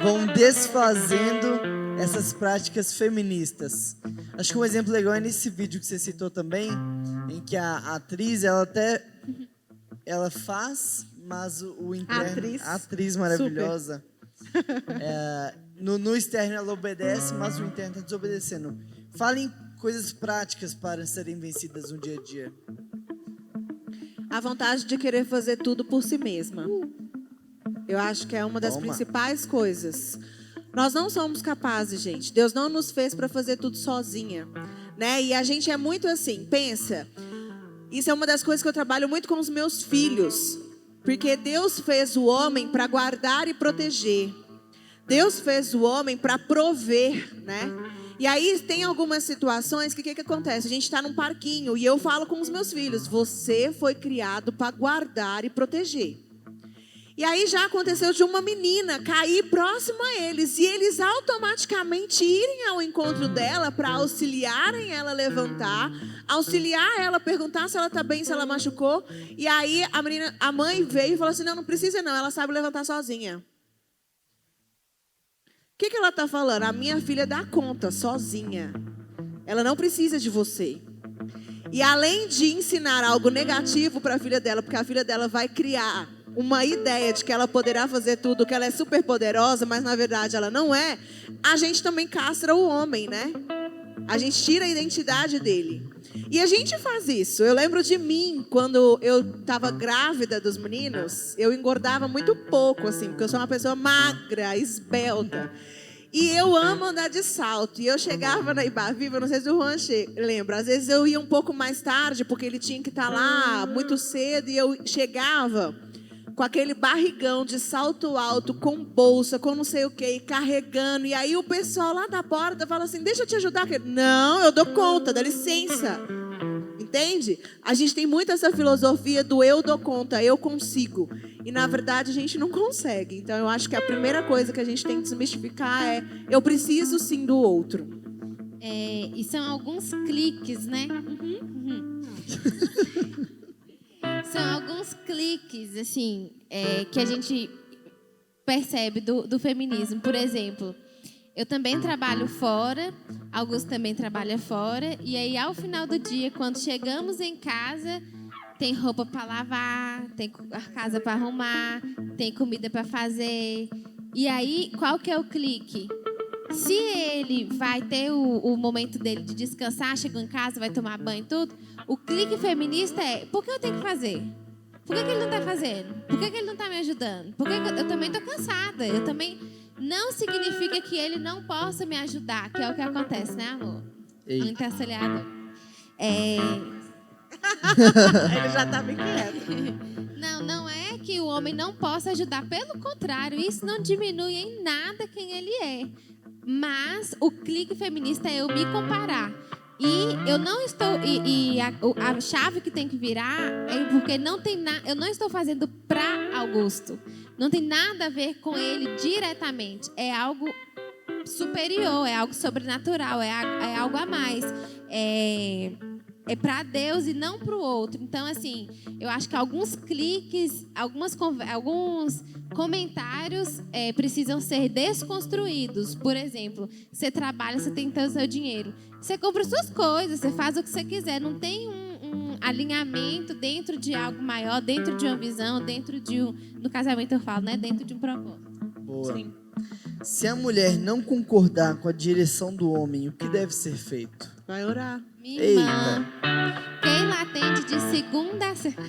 vão desfazendo essas práticas feministas. Acho que um exemplo legal é nesse vídeo que você citou também, em que a atriz, ela faz, mas o interno, a atriz maravilhosa, no externo ela obedece, mas o interno está desobedecendo. Falem coisas práticas para serem vencidas no dia a dia. A vontade de querer fazer tudo por si mesma. Eu acho que é uma das principais coisas. Nós não somos capazes, gente. Deus não nos fez para fazer tudo sozinha, né? E a gente é muito assim, pensa. Isso é uma das coisas que eu trabalho muito com os meus filhos. Porque Deus fez o homem para guardar e proteger. Deus fez o homem para prover, né? E aí tem algumas situações que o que acontece? A gente está num parquinho e eu falo com os meus filhos: você foi criado para guardar e proteger. E aí já aconteceu de uma menina cair próximo a eles e eles automaticamente irem ao encontro dela para auxiliarem ela a levantar, auxiliar ela, perguntar se ela está bem, se ela machucou. E aí a mãe veio e falou assim: não precisa não, ela sabe levantar sozinha. O que ela está falando? A minha filha dá conta sozinha. Ela não precisa de você. E além de ensinar algo negativo para a filha dela, porque a filha dela vai criar uma ideia de que ela poderá fazer tudo, que ela é super poderosa, mas na verdade ela não é, a gente também castra o homem, né? A gente tira a identidade dele. E a gente faz isso. Eu lembro de mim, quando eu estava grávida dos meninos, eu engordava muito pouco, assim, porque eu sou uma pessoa magra, esbelta. E eu amo andar de salto. E eu chegava na Ibaviva, não sei se o Juan lembra, às vezes eu ia um pouco mais tarde, porque ele tinha que estar lá muito cedo, e eu chegava com aquele barrigão de salto alto, com bolsa, com não sei o que, carregando. E aí o pessoal lá da porta fala assim: deixa eu te ajudar. Não, eu dou conta, dá licença. Entende? A gente tem muito essa filosofia do eu dou conta, eu consigo. E na verdade a gente não consegue. Então eu acho que a primeira coisa que a gente tem que desmistificar é: eu preciso sim do outro. E são alguns cliques, né? São alguns cliques, assim, que a gente percebe do feminismo. Por exemplo, eu também trabalho fora, Augusto também trabalha fora, e aí ao final do dia, quando chegamos em casa, tem roupa para lavar, tem a casa para arrumar, tem comida para fazer. E aí, qual que é o clique? Se ele vai ter o momento dele de descansar, chegou em casa, vai tomar banho e tudo, o clique feminista é: por que eu tenho que fazer? Por que ele não está fazendo? Por que ele não está me ajudando? Porque eu também estou cansada. Eu também... Não significa que ele não possa me ajudar, que é o que acontece, né, amor? Muito acelerador. Ele já está bem quieto. Não é que o homem não possa ajudar. Pelo contrário, isso não diminui em nada quem ele é. Mas o clique feminista é eu me comparar. E eu não estou... a chave que tem que virar é porque eu não estou fazendo para Augusto. Não tem nada a ver com ele diretamente. É algo superior, é algo sobrenatural, é algo a mais. É para Deus e não para o outro. Então, assim, eu acho que alguns cliques, alguns comentários precisam ser desconstruídos. Por exemplo, você trabalha, você tem que ter o seu dinheiro. Você compra suas coisas, você faz o que você quiser. Não tem um alinhamento dentro de algo maior, dentro de uma visão, dentro de no casamento eu falo, né? Dentro de um propósito. Boa. Sim. Se a mulher não concordar com a direção do homem, o que deve ser feito? Vai orar. Minha irmã, Keila atende de segunda a sexta.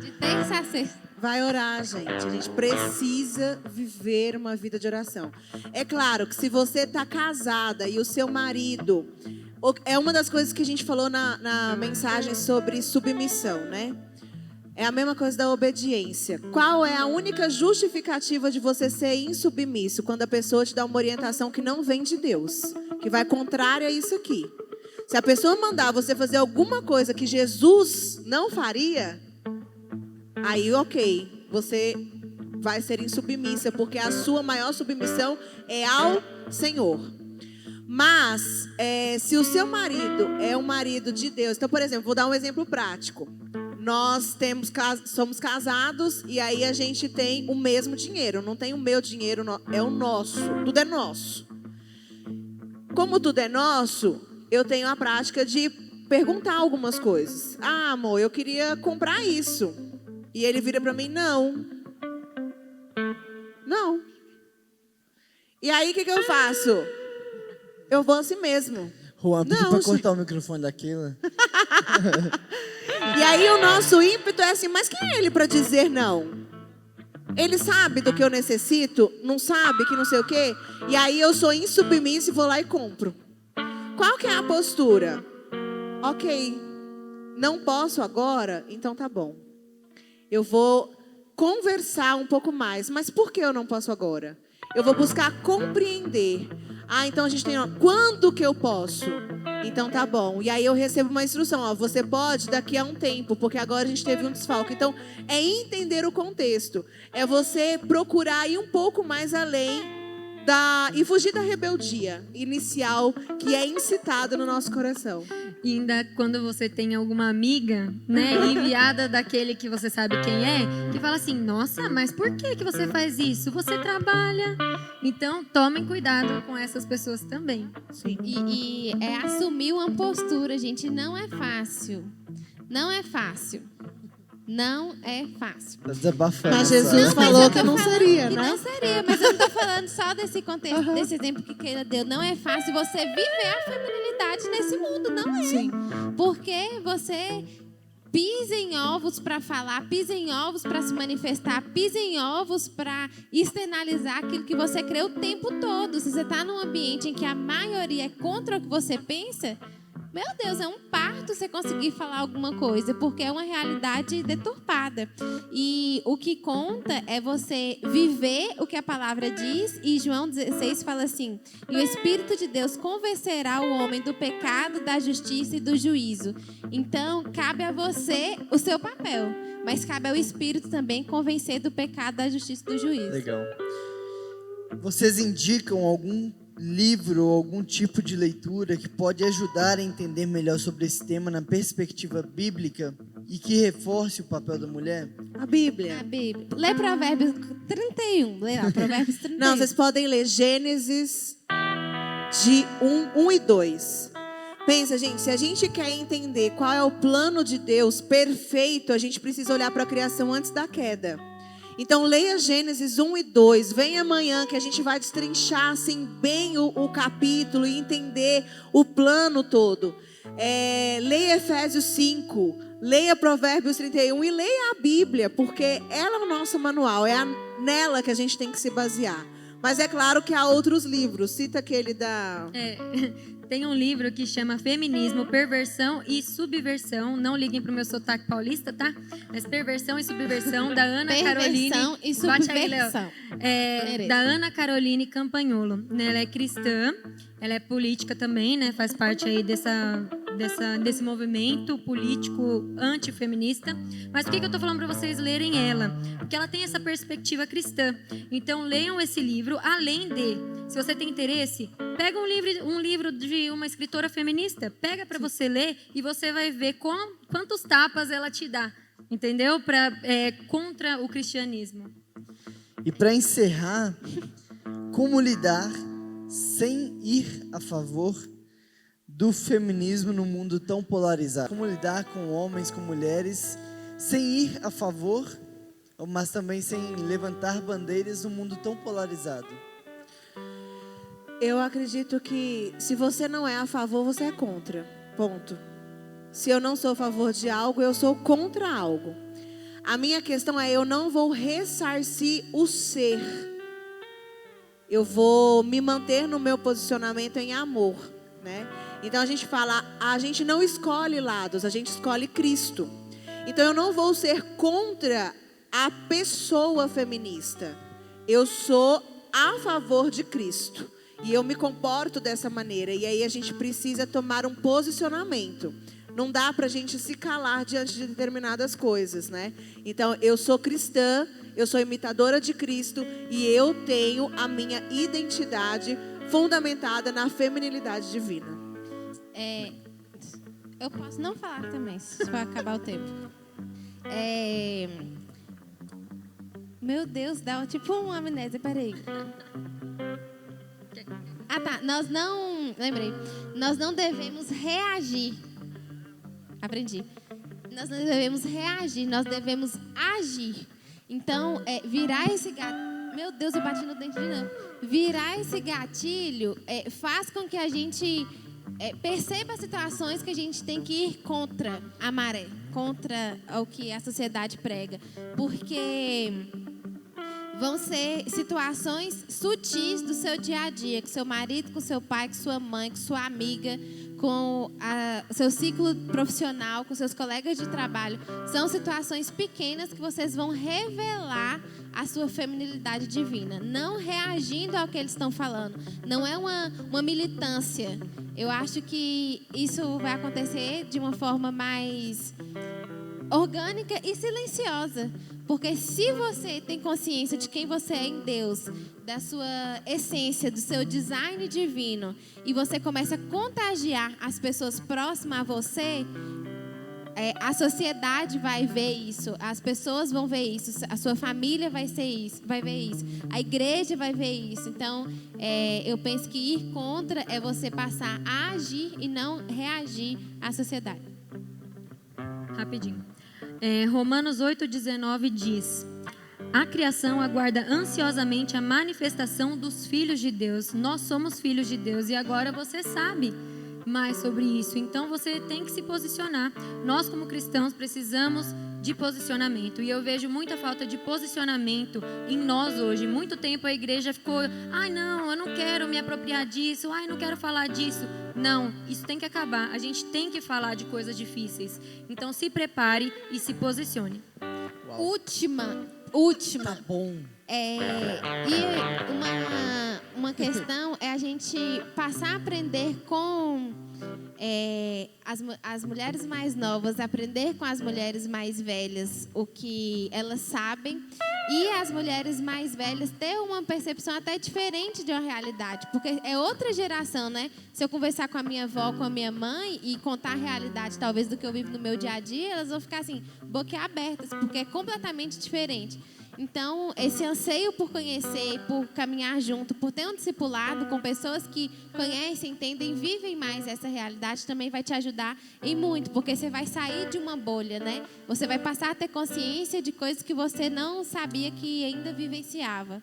De terça a sexta. Vai orar, gente. A gente precisa viver uma vida de oração. É claro que se você está casada e o seu marido... É uma das coisas que a gente falou na mensagem sobre submissão, né? É a mesma coisa da obediência. Qual é a única justificativa de você ser insubmisso? Quando a pessoa te dá uma orientação que não vem de Deus, que vai contrária a isso aqui. Se a pessoa mandar você fazer alguma coisa que Jesus não faria, aí ok, você vai ser insubmissa, porque a sua maior submissão é ao Senhor. Mas, se o seu marido é um marido de Deus... Então, por exemplo, vou dar um exemplo prático. Nós somos casados e aí a gente tem o mesmo dinheiro. Não tem o meu dinheiro, é o nosso. Tudo é nosso. Como tudo é nosso, eu tenho a prática de perguntar algumas coisas. Ah, amor, eu queria comprar isso. E ele vira para mim, não. Não. E aí, o que eu faço? Eu vou assim mesmo. Juan, pedi Não, pra gente. cortar o microfone daquela. E aí o nosso ímpeto é assim, mas quem é ele para dizer não? Ele sabe do que eu necessito? Não sabe que não sei o quê? E aí eu sou insubmissa e vou lá e compro. Qual que é a postura? Ok, não posso agora? Então tá bom. Eu vou conversar um pouco mais. Mas por que eu não posso agora? Eu vou buscar compreender. Ah, então a gente tem... Quando que eu posso? Então tá bom. E aí eu recebo uma instrução. Ó, você pode daqui a um tempo, porque agora a gente teve um desfalque. Então é entender o contexto. É você procurar ir um pouco mais além e fugir da rebeldia inicial que é incitada no nosso coração. E ainda quando você tem alguma amiga, né, enviada daquele que você sabe quem é, que fala assim, nossa, mas por que você faz isso? Você trabalha. Então, tomem cuidado com essas pessoas também. Sim. E é assumir uma postura, gente. Não é fácil. Não é fácil. Não é fácil. Tá desabafando. Mas só. Jesus falou que não seria, Que né? não seria, mas eu não tô falando só desse contexto, desse exemplo que Keila deu. Não é fácil você viver a feminilidade nesse mundo, não é? Sim. Porque você pisa em ovos para falar, pisa em ovos para se manifestar, pisa em ovos para externalizar aquilo que você crê o tempo todo. Se você está num ambiente em que a maioria é contra o que você pensa, meu Deus, é um parto você conseguir falar alguma coisa, porque é uma realidade deturpada. E o que conta é você viver o que a palavra diz, e João 16 fala assim, e o Espírito de Deus convencerá o homem do pecado, da justiça e do juízo. Então, cabe a você o seu papel, mas cabe ao Espírito também convencer do pecado, da justiça e do juízo. Legal. Vocês indicam algum livro ou algum tipo de leitura que pode ajudar a entender melhor sobre esse tema na perspectiva bíblica e que reforce o papel da mulher? A Bíblia. A Bíblia. Lê Provérbios 31. Lê lá, Provérbios 31. Não, vocês podem ler Gênesis de 1 e 2. Pensa, gente, se a gente quer entender qual é o plano de Deus perfeito, a gente precisa olhar para a criação antes da queda. Então, leia Gênesis 1 e 2. Vem amanhã que a gente vai destrinchar assim, bem o capítulo e entender o plano todo. Leia Efésios 5. Leia Provérbios 31 e leia a Bíblia, porque ela é o nosso manual. Nela que a gente tem que se basear. Mas é claro que há outros livros. Cita aquele da... Tem um livro que chama Feminismo, Perversão e Subversão. Não liguem pro meu sotaque paulista, tá? Mas Perversão e Subversão, da Ana Caroline. Perversão e Bate aí, Léo. subversão. Da Ana Caroline Campagnolo. Ela é cristã, ela é política também, né? Faz parte aí desse movimento político antifeminista. Mas por que eu tô falando para vocês lerem ela? Porque ela tem essa perspectiva cristã. Então, leiam esse livro, além de Se você tem interesse, pega um livro de uma escritora feminista, pega para você ler e você vai ver quantos tapas ela te dá, entendeu? Contra o cristianismo. E para encerrar, como lidar sem ir a favor do feminismo no mundo tão polarizado? Como lidar com homens, com mulheres, sem ir a favor, mas também sem levantar bandeiras no mundo tão polarizado? Eu acredito que se você não é a favor, você é contra. Ponto. Se eu não sou a favor de algo, eu sou contra algo. A minha questão é, eu não vou ressarcir o ser. Eu vou me manter no meu posicionamento em amor, né? Então a gente fala, a gente não escolhe lados, a gente escolhe Cristo. Então eu não vou ser contra a pessoa feminista. Eu sou a favor de Cristo. E eu me comporto dessa maneira. E aí a gente precisa tomar um posicionamento. Não dá para a gente se calar diante de determinadas coisas, né? Então, eu sou cristã, eu sou imitadora de Cristo e eu tenho a minha identidade fundamentada na feminilidade divina. Eu posso não falar também, se for acabar o tempo. Meu Deus, dá tipo uma amnésia, peraí. Ah, tá. Nós não devemos reagir. Aprendi. Nós não devemos reagir, nós devemos agir. Então, virar esse gatilho... Meu Deus, eu bati no dente de novo. Virar esse gatilho faz com que a gente perceba situações que a gente tem que ir contra a maré, contra o que a sociedade prega. Porque vão ser situações sutis do seu dia a dia, com seu marido, com seu pai, com sua mãe, com sua amiga, com seu ciclo profissional, com seus colegas de trabalho. São situações pequenas que vocês vão revelar a sua feminilidade divina, não reagindo ao que eles estão falando. Não é uma militância. Eu acho que isso vai acontecer de uma forma mais orgânica e silenciosa. Porque se você tem consciência de quem você é em Deus, da sua essência, do seu design divino, e você começa a contagiar as pessoas próximas a você, a sociedade vai ver isso, as pessoas vão ver isso, a sua família vai ver isso, a igreja vai ver isso. Então, eu penso que ir contra é você passar a agir e não reagir à sociedade. Rapidinho. Romanos 8,19 diz: a criação aguarda ansiosamente a manifestação dos filhos de Deus. Nós somos filhos de Deus e agora você sabe mais sobre isso. Então você tem que se posicionar. Nós, como cristãos, precisamos de posicionamento. E eu vejo muita falta de posicionamento em nós hoje. Muito tempo a igreja ficou: ai não, eu não quero me apropriar disso, ai não quero falar disso. Não, isso tem que acabar. A gente tem que falar de coisas difíceis. Então se prepare e se posicione. Uau. Última. Tá bom. E uma questão é a gente passar a aprender com as mulheres mais novas, aprender com as mulheres mais velhas o que elas sabem, e as mulheres mais velhas ter uma percepção até diferente de uma realidade, porque é outra geração, né? Se eu conversar com a minha avó, com a minha mãe e contar a realidade talvez do que eu vivo no meu dia a dia, elas vão ficar assim, boquiabertas, porque é completamente diferente. Então, esse anseio por conhecer, por caminhar junto, por ter um discipulado com pessoas que conhecem, entendem, vivem mais essa realidade, também vai te ajudar em muito, porque você vai sair de uma bolha, né? Você vai passar a ter consciência de coisas que você não sabia que ainda vivenciava.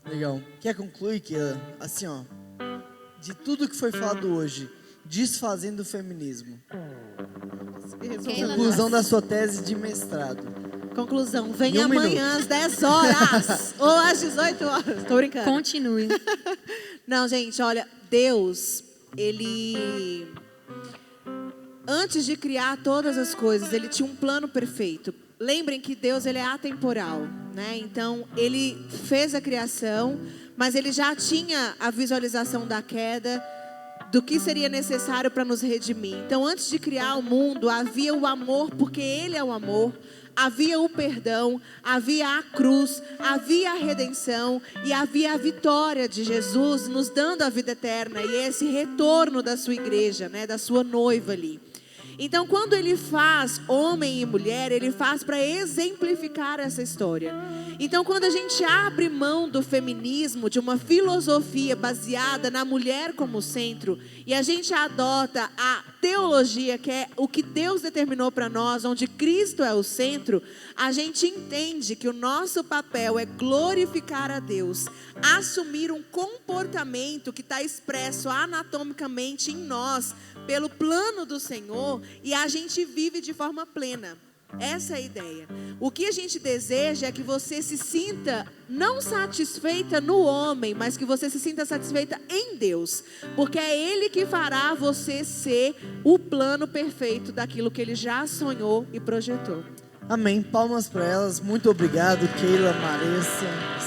Legal. Quer concluir que, assim, ó, de tudo que foi falado hoje, desfazendo o feminismo? Conclusão da sua tese de mestrado. Conclusão, vem Em um amanhã às 10 horas ou às 18 horas. Tô brincando. Continue. Não, gente, olha, Deus, Ele, antes de criar todas as coisas, Ele tinha um plano perfeito. Lembrem que Deus, Ele é atemporal, né? Então, Ele fez a criação, mas Ele já tinha a visualização da queda, do que seria necessário para nos redimir. Então, antes de criar o mundo, havia o amor, porque Ele é o amor. Havia o perdão, havia a cruz, havia a redenção e havia a vitória de Jesus nos dando a vida eterna e esse retorno da sua igreja, né, da sua noiva ali. Então, quando ele faz homem e mulher, ele faz para exemplificar essa história. Então, quando a gente abre mão do feminismo, de uma filosofia baseada na mulher como centro, e a gente adota a teologia, que é o que Deus determinou para nós, onde Cristo é o centro, a gente entende que o nosso papel é glorificar a Deus, assumir um comportamento que está expresso anatomicamente em nós, pelo plano do Senhor, e a gente vive de forma plena. Essa é a ideia. O que a gente deseja é que você se sinta não satisfeita no homem, mas que você se sinta satisfeita em Deus, porque é Ele que fará você ser o plano perfeito daquilo que Ele já sonhou e projetou. Amém. Palmas para elas. Muito obrigado, Keila, Maressa.